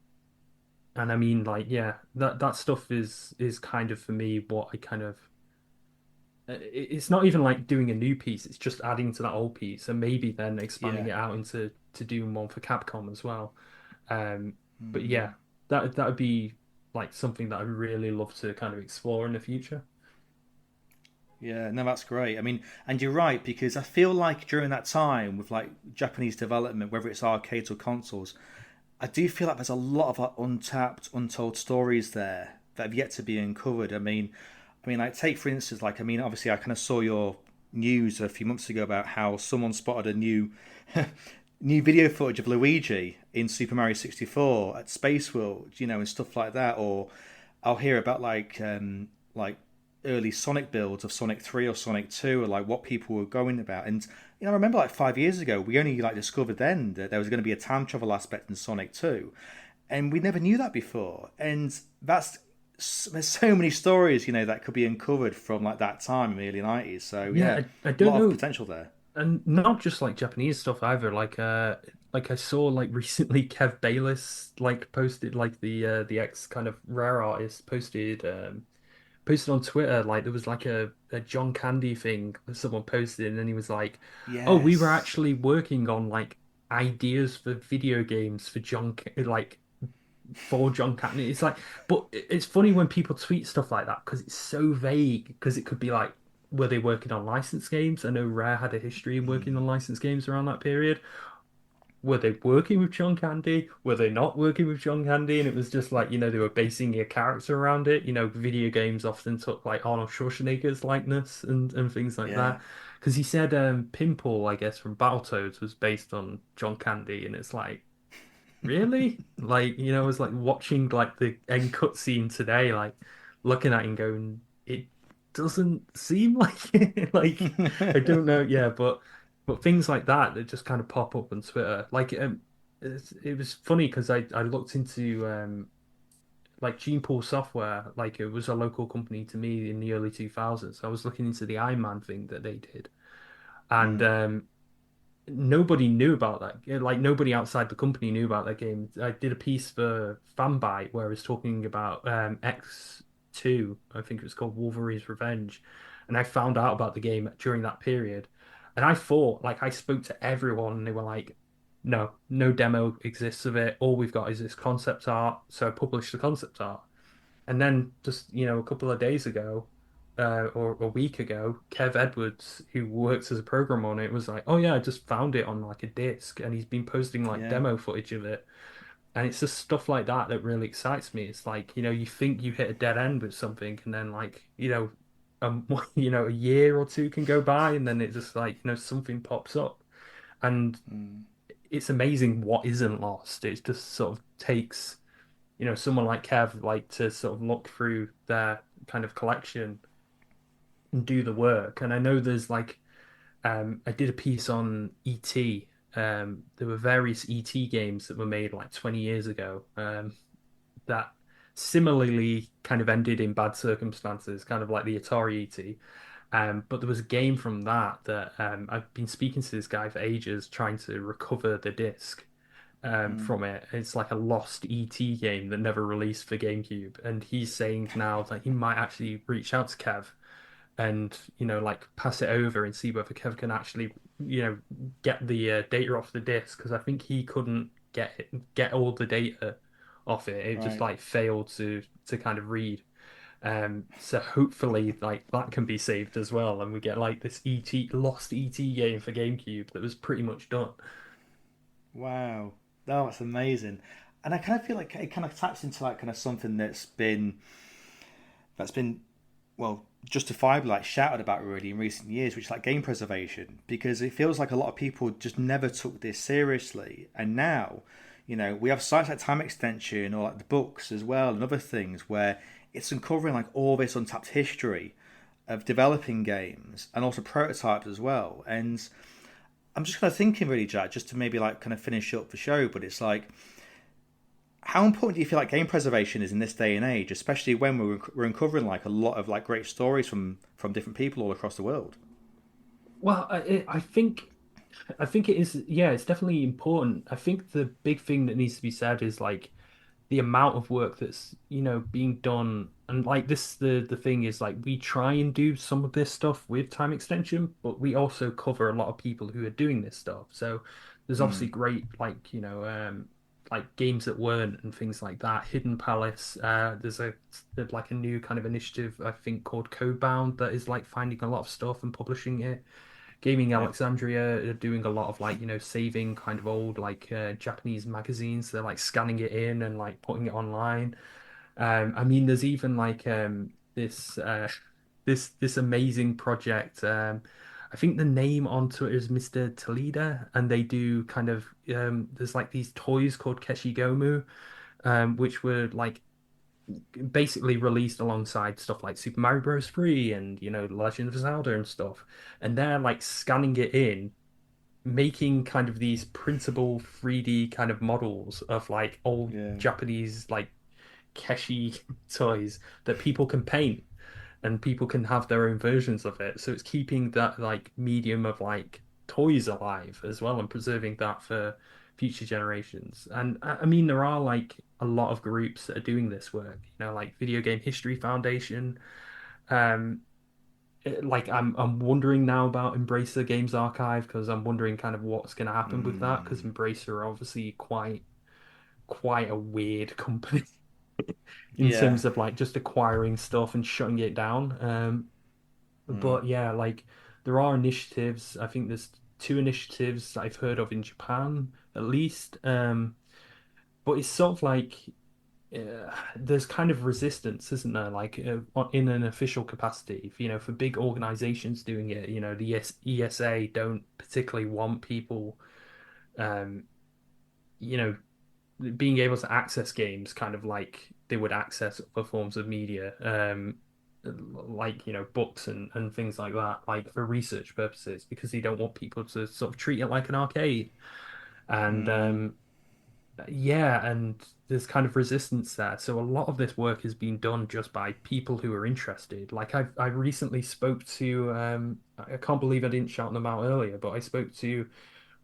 and I mean, like, yeah, that stuff is kind of for me what I kind of it's not even like doing a new piece, it's just adding to that old piece and maybe then expanding Yeah. it out into to doing one for Capcom as well. Um, but yeah, that would be like something that I'd really love to kind of explore in the future. Yeah, no, that's great. I mean, and you're right because I feel like during that time with like Japanese development, whether it's arcades or consoles, I do feel like there's a lot of like untapped, untold stories there that have yet to be uncovered. I mean, like take for instance, like I mean, obviously I kind of saw your news a few months ago about how someone spotted a new, new video footage of Luigi in Super Mario 64 at Space World, and stuff like that. Or I'll hear about like early Sonic builds of Sonic 3 or Sonic 2, or like what people were going about. And I remember like 5 years ago, we only like discovered then that there was going to be a time travel aspect in Sonic 2, and we never knew that before. And there's so many stories, that could be uncovered from like that time in the early 90s. So Yeah, yeah, I a don't lot of know, potential there. and not just like Japanese stuff either. Like I saw like recently Kev Bayless like posted like the ex kind of rare artist posted on Twitter, like there was like a John Candy thing that someone posted, and then he was like, "Oh, we were Yes. actually working on like ideas for video games for like for John Candy." It's like, but it's funny when people tweet stuff like that because it's so vague. Because it could be like, were they working on licensed games? I know Rare had a history of working on licensed games around that period. Were they working with John Candy? Were they not working with John Candy? And it was just like, they were basing a character around it. Video games often took like Arnold Schwarzenegger's likeness and things like Yeah. that. Because he said Pimple, I guess, from Battletoads was based on John Candy. And it's like, really? Like, I was like watching like the end cutscene today, like looking at it and going, it doesn't seem like it. Like, I don't know. Yeah, but things like that that just kind of pop up on Twitter. Like, it was funny because I looked into like Gene Pool Software, like it was a local company to me in the early 2000s. I was looking into the Iron Man thing that they did. And Mm. nobody knew about that. Like nobody outside the company knew about that game. I did a piece for Fanbyte where I was talking about X2, I think it was called Wolverine's Revenge, and I found out about the game during that period. And I thought, like, I spoke to everyone, and they were like, "No, no demo exists of it. All we've got is this concept art." So I published the concept art. And then just, a couple of days ago, or a week ago, Kev Edwards, who works as a programmer on it, was like, "Oh yeah, I just found it on like a disc," and he's been posting like Yeah. demo footage of it. And it's just stuff like that that really excites me. It's like, you think you hit a dead end with something, and then like, a year or two can go by, and then it just like, something pops up, and it's amazing what isn't lost. It just sort of takes someone like Kev, like to sort of look through their kind of collection and do the work. And I know there's like, I did a piece on ET. There were various ET games that were made like 20 years ago, that similarly kind of ended in bad circumstances, kind of like the Atari ET. But there was a game from that I've been speaking to this guy for ages, trying to recover the disc from it. It's like a lost ET game that never released for GameCube, and he's saying now that he might actually reach out to Kev and like pass it over and see whether Kev can actually get the data off the disk because I think he couldn't get all the data off it. It just Right. like failed to kind of read. So hopefully like that can be saved as well, and we get like this ET lost ET game for GameCube that was pretty much done. Wow. Oh, that's amazing. And I kind of feel like it kind of taps into like kind of something that's been well justifiably like shouted about really in recent years, which is like game preservation, because it feels like a lot of people just never took this seriously, and now, we have sites like Time Extension or like the books as well and other things where it's uncovering like all this untapped history of developing games and also prototypes as well. And I'm just kind of thinking really, Jack, just to maybe like kind of finish up the show, but it's like how important do you feel like game preservation is in this day and age, especially when we're uncovering like a lot of like great stories from different people all across the world? Well, I think it is, yeah, it's definitely important. I think the big thing that needs to be said is like the amount of work that's, being done And like this, the thing is like we try and do some of this stuff with time extension, but we also cover a lot of people who are doing this stuff. So there's obviously Mm. great like games that weren't and things like that. Hidden Palace. There's like a new kind of initiative I think called Codebound that is like finding a lot of stuff and publishing it. Gaming Yeah. Alexandria are doing a lot of like, saving kind of old like Japanese magazines. They're like scanning it in and like putting it online. I mean, there's even like this amazing project. I think the name on Twitter is Mr. Toledo, and they do kind of there's like these toys called Keshigomu, which were like basically released alongside stuff like Super Mario Bros. 3 and Legend of Zelda and stuff, and they're like scanning it in, making kind of these printable 3D kind of models of like old Yeah. Japanese like Keshi toys that people can paint and people can have their own versions of it. So it's keeping that like medium of like toys alive as well and preserving that for future generations. And I mean, there are like a lot of groups that are doing this work, like Video Game History Foundation. Um, like I'm wondering now about Embracer Games Archive because I'm wondering kind of what's going to happen with that because Mm. Embracer are obviously quite a weird company in Yeah. terms of like just acquiring stuff and shutting it down. Mm. But yeah, like there are initiatives. I think there's two initiatives I've heard of in Japan at least. But it's sort of like there's kind of resistance, isn't there? Like in an official capacity, for big organizations doing it, the ESA don't particularly want people, um, you know, being able to access games kind of like they would access other forms of media, like, books and things like that, like for research purposes, because they don't want people to sort of treat it like an arcade. And Mm. yeah, and there's kind of resistance there. So a lot of this work has been done just by people who are interested. Like I recently spoke to I can't believe I didn't shout them out earlier, but I spoke to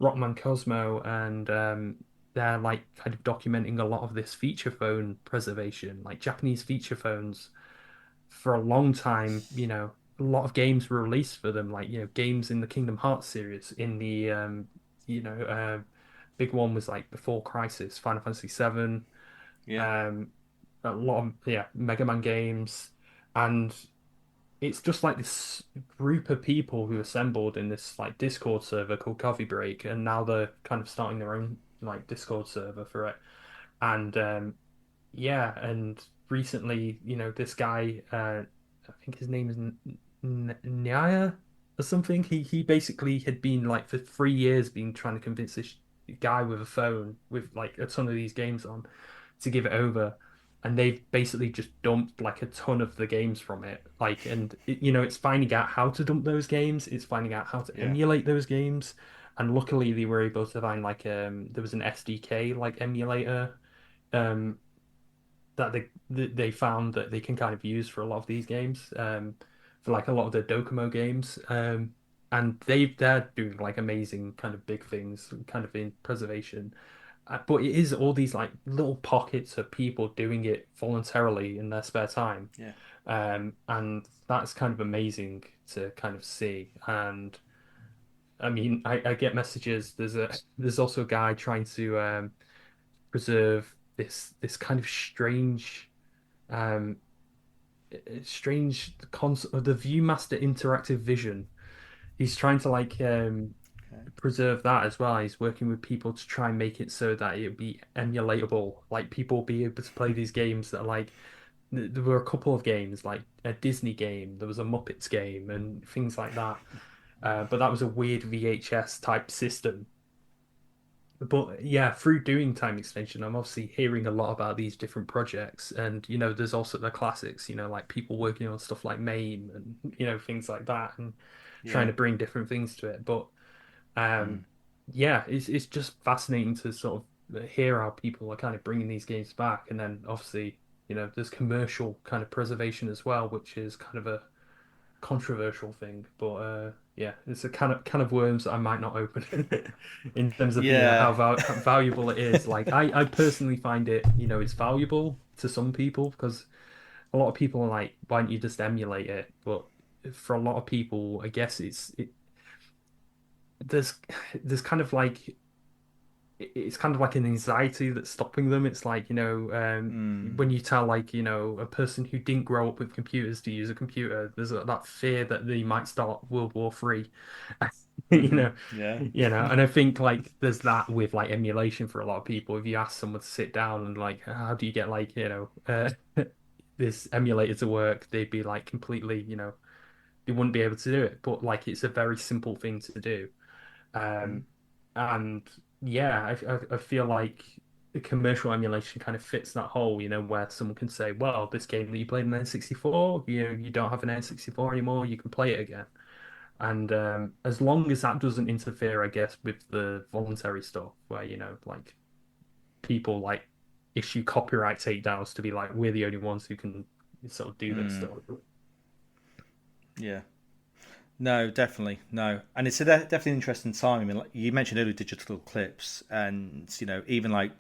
Rockman Cosmo, and they're like kind of documenting a lot of this feature phone preservation, like Japanese feature phones. For a long time, a lot of games were released for them, like games in the Kingdom Hearts series. In the big one was like Before Crisis, Final Fantasy VII, Yeah. um, a lot of Mega Man games, and it's just like this group of people who assembled in this like Discord server called Coffee Break, and now they're kind of starting their own like Discord server for it. And yeah, and recently, this guy, I think his name is Nyaya or something. He basically had been like for 3 years been trying to convince this guy with a phone with like a ton of these games on to give it over, and they've basically just dumped like a ton of the games from it. Like, and it's finding out how to dump those games. It's finding out how to Yeah. emulate those games, and luckily they were able to find like there was an SDK like emulator. Um, that they found that they can kind of use for a lot of these games, for like a lot of the Docomo games, and they're doing like amazing kind of big things, kind of in preservation. But it is all these like little pockets of people doing it voluntarily in their spare time, Yeah. and that's kind of amazing to kind of see. And I mean, I get messages. There's also a guy trying to preserve this kind of um strange concept of the Viewmaster interactive vision. He's trying to like Okay. preserve that as well. He's working with people to try and make it so that it be emulatable. Like people be able to play these games that are like there were a couple of games like a Disney game, there was a Muppets game and things like that. But that was a weird VHS type system. But yeah, through doing time extension, I'm obviously hearing a lot about these different projects. And, there's also the classics, like people working on stuff like MAME and, things like that and trying Yeah. to bring different things to it. But Mm. yeah, it's just fascinating to sort of hear how people are kind of bringing these games back. And then obviously, there's commercial kind of preservation as well, which is kind of a controversial thing, but yeah, it's a kind of worms that I might not open in terms of Yeah. how valuable it is. Like I personally find it, it's valuable to some people because a lot of people are like, why don't you just emulate it? But for a lot of people, I guess there's there's kind of like it's kind of like an anxiety that's stopping them. It's like, Mm. when you tell like, a person who didn't grow up with computers to use a computer, there's that fear that they might start World War III. You Hmm. know, Yeah. and I think like there's that with like emulation for a lot of people. If you ask someone to sit down and like, how do you get like, this emulator to work, they'd be like completely, they wouldn't be able to do it. But like it's a very simple thing to do. Mhm. Um, and yeah, I feel like the commercial emulation kind of fits that hole, where someone can say, well, this game that you played on N64, you don't have an N64 anymore, you can play it again. And as long as that doesn't interfere, I guess, with the voluntary stuff, where, like people like issue copyright takedowns to be like, we're the only ones who can sort of do this Mm. stuff. Yeah. No, definitely no, and it's definitely an interesting time. I mean, like you mentioned earlier, digital clips, and even like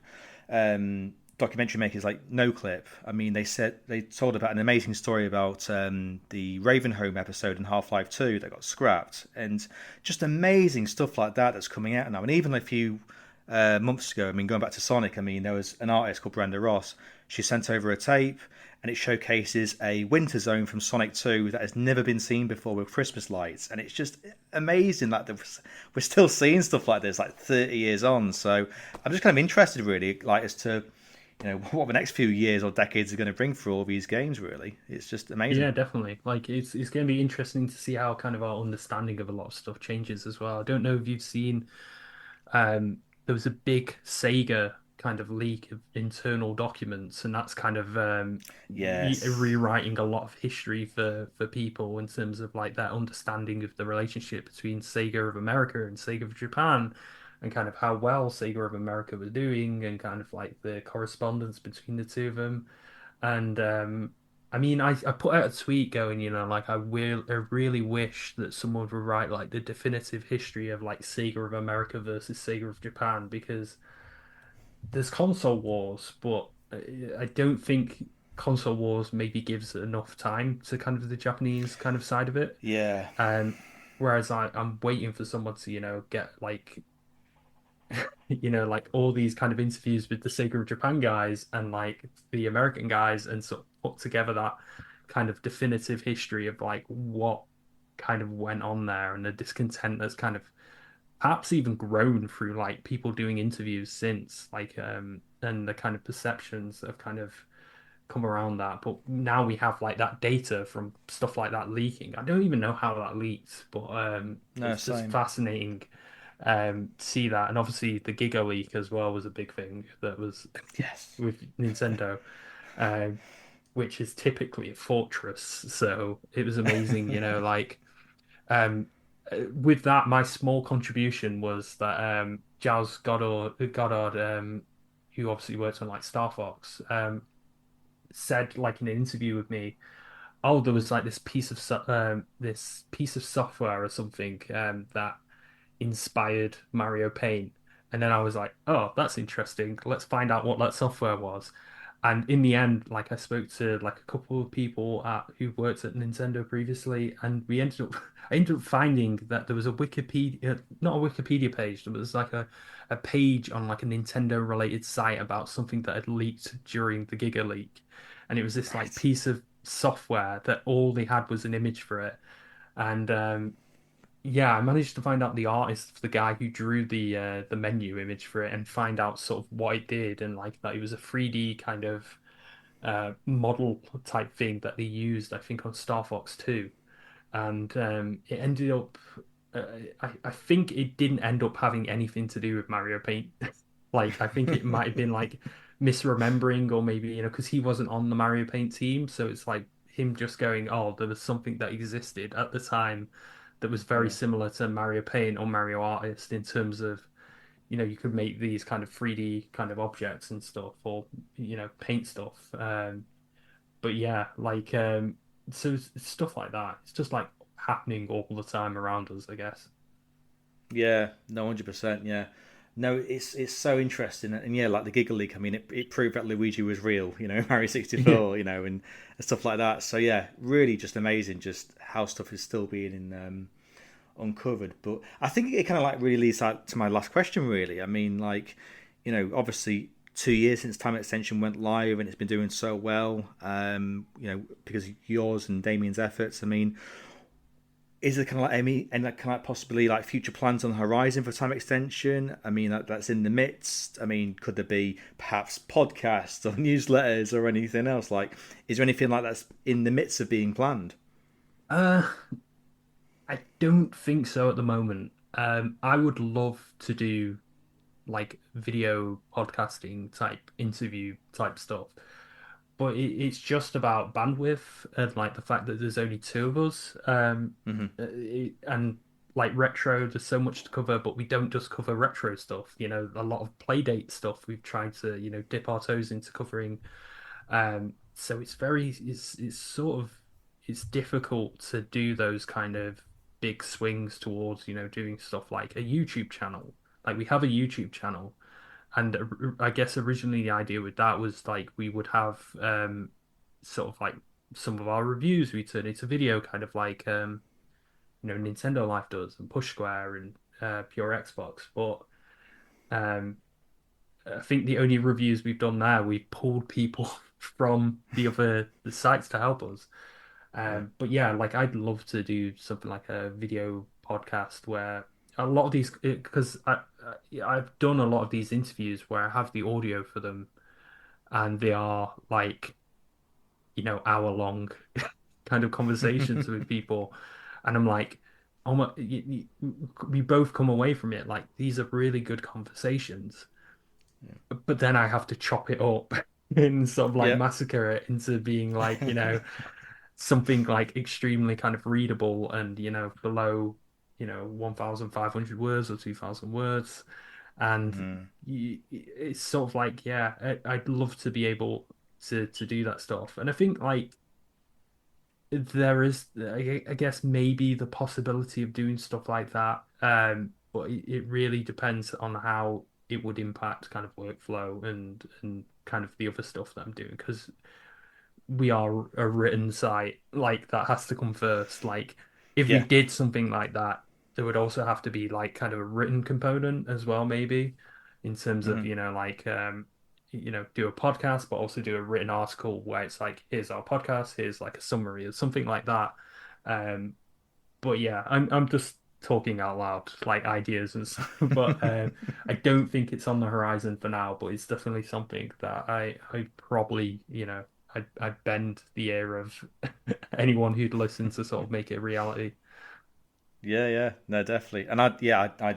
documentary makers like NoClip. I mean, they told about an amazing story about the Ravenholm episode in Half-Life 2 that got scrapped, and just amazing stuff like that that's coming out now. And even a few months ago, I mean, going back to Sonic, I mean, there was an artist called Brenda Ross. She sent over a tape, and it showcases a winter zone from Sonic 2 that has never been seen before with Christmas lights. And it's just amazing that we're still seeing stuff like this, like 30 years on. So I'm just kind of interested, really, like as to what the next few years or decades are going to bring for all these games. Really, it's just amazing. Yeah, definitely. Like it's going to be interesting to see how kind of our understanding of a lot of stuff changes as well. I don't know if you've seen there was a big Sega kind of leak of internal documents, and that's kind of Yes. rewriting a lot of history for people in terms of like that understanding of the relationship between Sega of America and Sega of Japan, and kind of how well Sega of America was doing, and kind of like the correspondence between the two of them. And I mean, I put out a tweet going, like I really wish that someone would write like the definitive history of like Sega of America versus Sega of Japan, because there's console wars, but I don't think console wars maybe gives enough time to kind of the Japanese kind of side of it. Yeah. Um, whereas I'm waiting for someone to, get like like all these kind of interviews with the Sega of Japan guys and like the American guys, and sort of put together that kind of definitive history of like what kind of went on there, and the discontent that's kind of perhaps even grown through like people doing interviews since, like and the kind of perceptions that have kind of come around that. But now we have like that data from stuff like that leaking. I don't even know how that leaked, but No, it's just same. fascinating to see that. And obviously the Giga leak as well was a big thing that was Yes. with Nintendo, um, which is typically a fortress. So it was amazing, like um, with that, my small contribution was that Giles Goddard, who obviously worked on like Star Fox, said like in an interview with me, oh, there was like this piece of software or something that inspired Mario Paint. And then I was like, oh, that's interesting. Let's find out what that software was. And in the end, like I spoke to like a couple of people who worked at Nintendo previously, and we ended up I ended up finding that there was a Wikipedia, not a Wikipedia page, there was like a page on like a Nintendo related site about something that had leaked during the Giga leak. And it was this like Right. piece of software that all they had was an image for it. And yeah, I managed to find out the artist, the guy who drew the menu image for it, and find out sort of what it did, and like that it was a 3D kind of model type thing that they used, I think, on Star Fox 2. And it ended up, uh, I think it didn't end up having anything to do with Mario Paint. Like, I think it might have been like misremembering, or maybe, because he wasn't on the Mario Paint team. So it's like him just going, oh, there was something that existed at the time that was very Yeah. similar to Mario Paint or Mario Artist in terms of, you could make these kind of 3D kind of objects and stuff, or, paint stuff. But yeah, like so it's stuff like that. It's just like happening all the time around us, I guess. Yeah. No, 100%. Yeah. No, it's so interesting, and yeah, like the Giggle League. I mean, it proved that Luigi was real, Mario Yeah. 64, and stuff like that. So yeah, really just amazing, just how stuff is still being uncovered. But I think it kind of like really leads out to my last question. Really, I mean, like, obviously 2 years since Time Extension went live, and it's been doing so well. Because of yours and Damien's efforts. I mean, is there kind of like any and like kind of like possibly like future plans on the horizon for Time Extension? I mean, that's in the midst. I mean, could there be perhaps podcasts or newsletters or anything else? Like, is there anything like that's in the midst of being planned? Uh, I don't think so at the moment. I would love to do like video podcasting type interview type stuff. But it's just about bandwidth and like the fact that there's only two of us. Mm-hmm. And like retro, there's so much to cover, but we don't just cover retro stuff. A lot of playdate stuff we've tried to, dip our toes into covering. So it's sort of it's difficult to do those kind of big swings towards, doing stuff like a YouTube channel. Like we have a YouTube channel, and I guess originally the idea with that was like we would have sort of like some of our reviews we turn into video, kind of like Nintendo Life does and Push Square and Pure Xbox. But um, I think the only reviews we've done there, we've pulled people from the sites to help us. Yeah. But yeah, like I'd love to do something like a video podcast where a lot of these, because I've done a lot of these interviews where I have the audio for them, and they are like, hour long kind of conversations with people, and I'm like, oh my, we both come away from it like these are really good conversations, but then I have to chop it up and sort of like Yeah. massacre it into being like, something like extremely kind of readable and, below, 1,500 words or 2,000 words. And Mm. it's sort of like, yeah, I'd love to be able to do that stuff. And I think like there is, I guess, maybe the possibility of doing stuff like that. But it really depends on how it would impact kind of workflow and kind of the other stuff that I'm doing because we are a written site. Like that has to come first. Like if we Yeah. did something like that, there would also have to be like kind of a written component as well, maybe in terms of, Hmm. like do a podcast, but also do a written article where it's like, here's our podcast, here's like a summary or something like that. Um, but yeah, I'm just talking out loud, like ideas and stuff. But I don't think it's on the horizon for now. But it's definitely something that I probably I'd bend the ear of anyone who'd listen to sort of make it a reality. Yeah, yeah, no, definitely, and I'd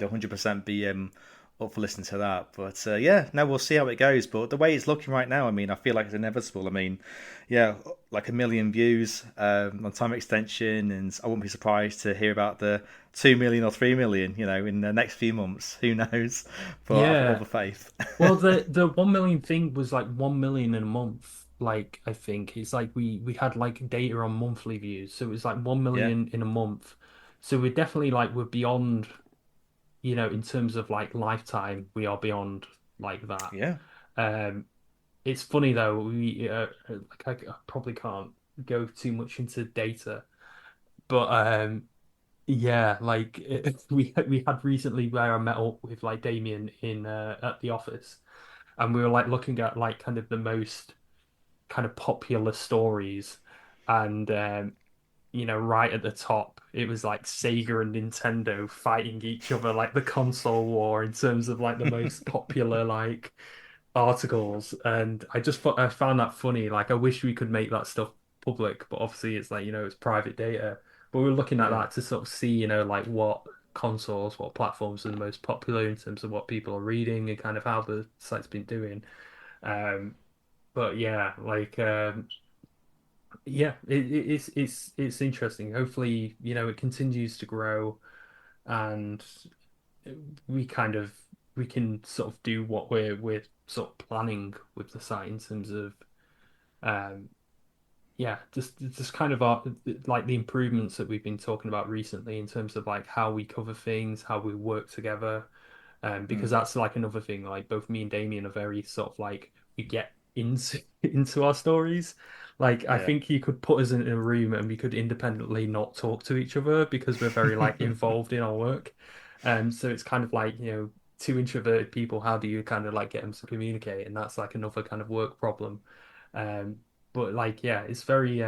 100% be up for listening to that. But yeah, no, we'll see how it goes. But the way it's looking right now, I mean, I feel like it's inevitable. I mean, yeah, like 1 million views on Time Extension, and I wouldn't be surprised to hear about the 2 million or 3 million, in the next few months. Who knows? But I've got all Yeah. the faith. Well, the 1 million thing was like 1 million in a month. Like I think it's like we had like data on monthly views, so it was like one Yeah, million in a month. So we're definitely like we're beyond, in terms of like lifetime, we are beyond like that. yeah, Um, it's funny though, we like I probably can't go too much into data, but yeah, like we had recently where I met up with like Damien in at the office, and we were like looking at like kind of the most kind of popular stories, and right at the top, it was like Sega and Nintendo fighting each other, like the console war in terms of like the most popular like articles. And I found that funny. Like, I wish we could make that stuff public, but obviously it's like, it's private data. But we were looking at yeah. that to sort of see, like what consoles, what platforms are the most popular in terms of what people are reading and kind of how the site's been doing. Um, but yeah, like yeah, it's interesting. Hopefully, it continues to grow and we kind of we can sort of do what we're sort of planning with the site in terms of um yeah, just kind of our like the improvements that we've been talking about recently in terms of like how we cover things, how we work together. because that's like another thing. Like both me and Damien are very sort of like we get into into our stories. Like I Yeah. think you could put us in a room and we could independently not talk to each other because we're very like involved in our work. So it's kind of like, two introverted people, how do you kind of like get them to communicate? And that's like another kind of work problem. Um, but like, yeah, it's very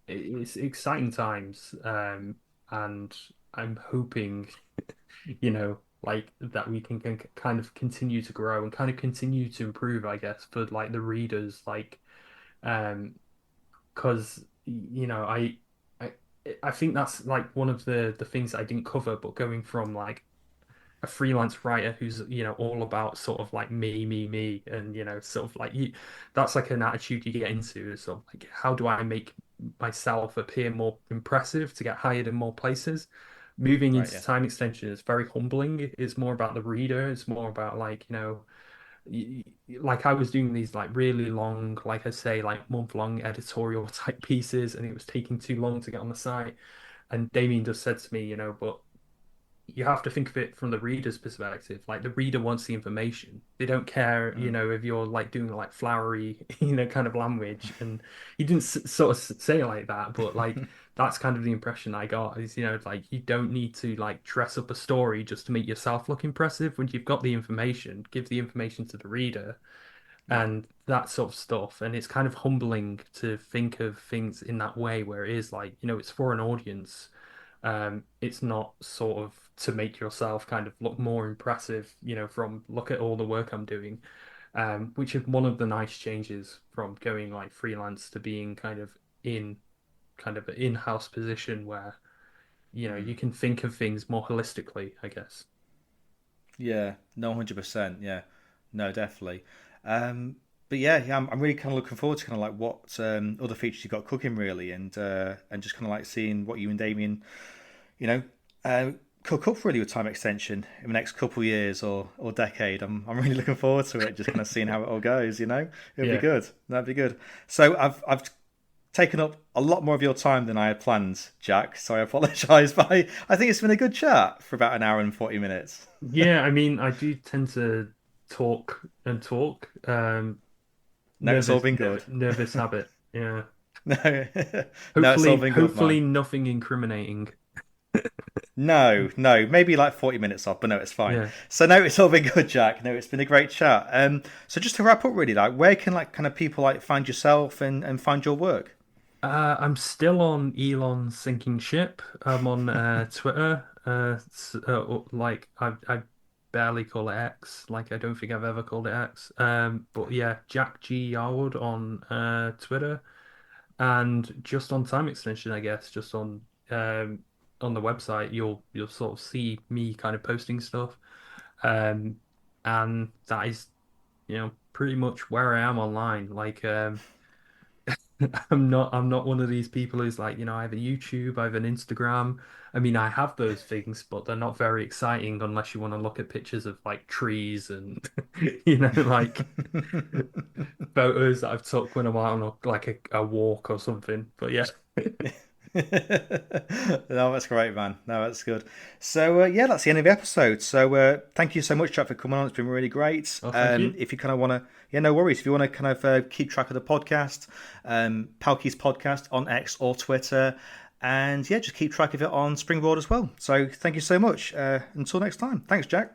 it's exciting times. And I'm hoping, like that we can kind of continue to grow and kind of continue to improve, I guess, for like the readers, like, um, because I I think that's like one of the things I didn't cover, but going from like a freelance writer who's all about sort of like me and sort of like that's like an attitude you get into is sort of like how do I make myself appear more impressive to get hired in more places. Moving Right. into Yeah. time extension is very humbling. It's more about the reader. It's more about like like I was doing these like really long, like I say, like month-long editorial type pieces, and it was taking too long to get on the site. And Damien just said to me, but you have to think of it from the reader's perspective. Like the reader wants the information. They don't care, Mm. if you're like doing like flowery, kind of language. And he didn't sort of say it like that, but like that's kind of the impression I got is, like you don't need to like dress up a story just to make yourself look impressive. When you've got the information, give the information to the reader Yeah. and that sort of stuff. And it's kind of humbling to think of things in that way where it is like, it's for an audience. It's not sort of to make yourself kind of look more impressive, from look at all the work I'm doing, which is one of the nice changes from going like freelance to being kind of an in-house position where, you Mm. can think of things more holistically, I guess. Yeah. No, 100%. Yeah. No, definitely. Um, but yeah, I'm really kind of looking forward to kind of like what other features you got cooking really, and just kind of like seeing what you and Damien, you know, uh, cook up really with time extension in the next couple of years or decade. I'm really looking forward to it. Just kind of seeing how it all goes. It'll be Yeah. good. That'd be good. So I've taken up a lot more of your time than I had planned, Jack. So I apologise, but I think it's been a good chat for about an hour and 40 minutes. Yeah, I mean, I do tend to talk and talk. No, it's all been good. Nervous habit. Yeah. No, no, it's all Hopefully, been good, hopefully man. nothing incriminating. No, maybe like 40 minutes off, but no, it's fine. Yeah. So no, it's all been good, Jack. No, it's been a great chat. So just to wrap up, really, like, where can like kind of people like find yourself and find your work? I'm still on Elon's sinking ship. I'm on Twitter. Like I barely call it X. Like I don't think I've ever called it X. But yeah, Jack G Yarwood on Twitter and just on time extension, I guess. Just on the website, you'll sort of see me kind of posting stuff. Um, and that is pretty much where I am online. Like I'm not one of these people who's like, I have a YouTube, I have an Instagram. I mean, I have those things, but they're not very exciting unless you want to look at pictures of like trees and like photos that I've took when I'm out on a walk or something. But yeah. No, that's great, man. No, that's good. So yeah, that's the end of the episode. So thank you so much, Jack, for coming on. It's been really great. Well, thank you. If you kind of want to, yeah, no worries. If you want to kind of keep track of the podcast, Palky's podcast on X or Twitter, and yeah, just keep track of it on Springboard as well. So thank you so much. Until next time. Thanks, Jack.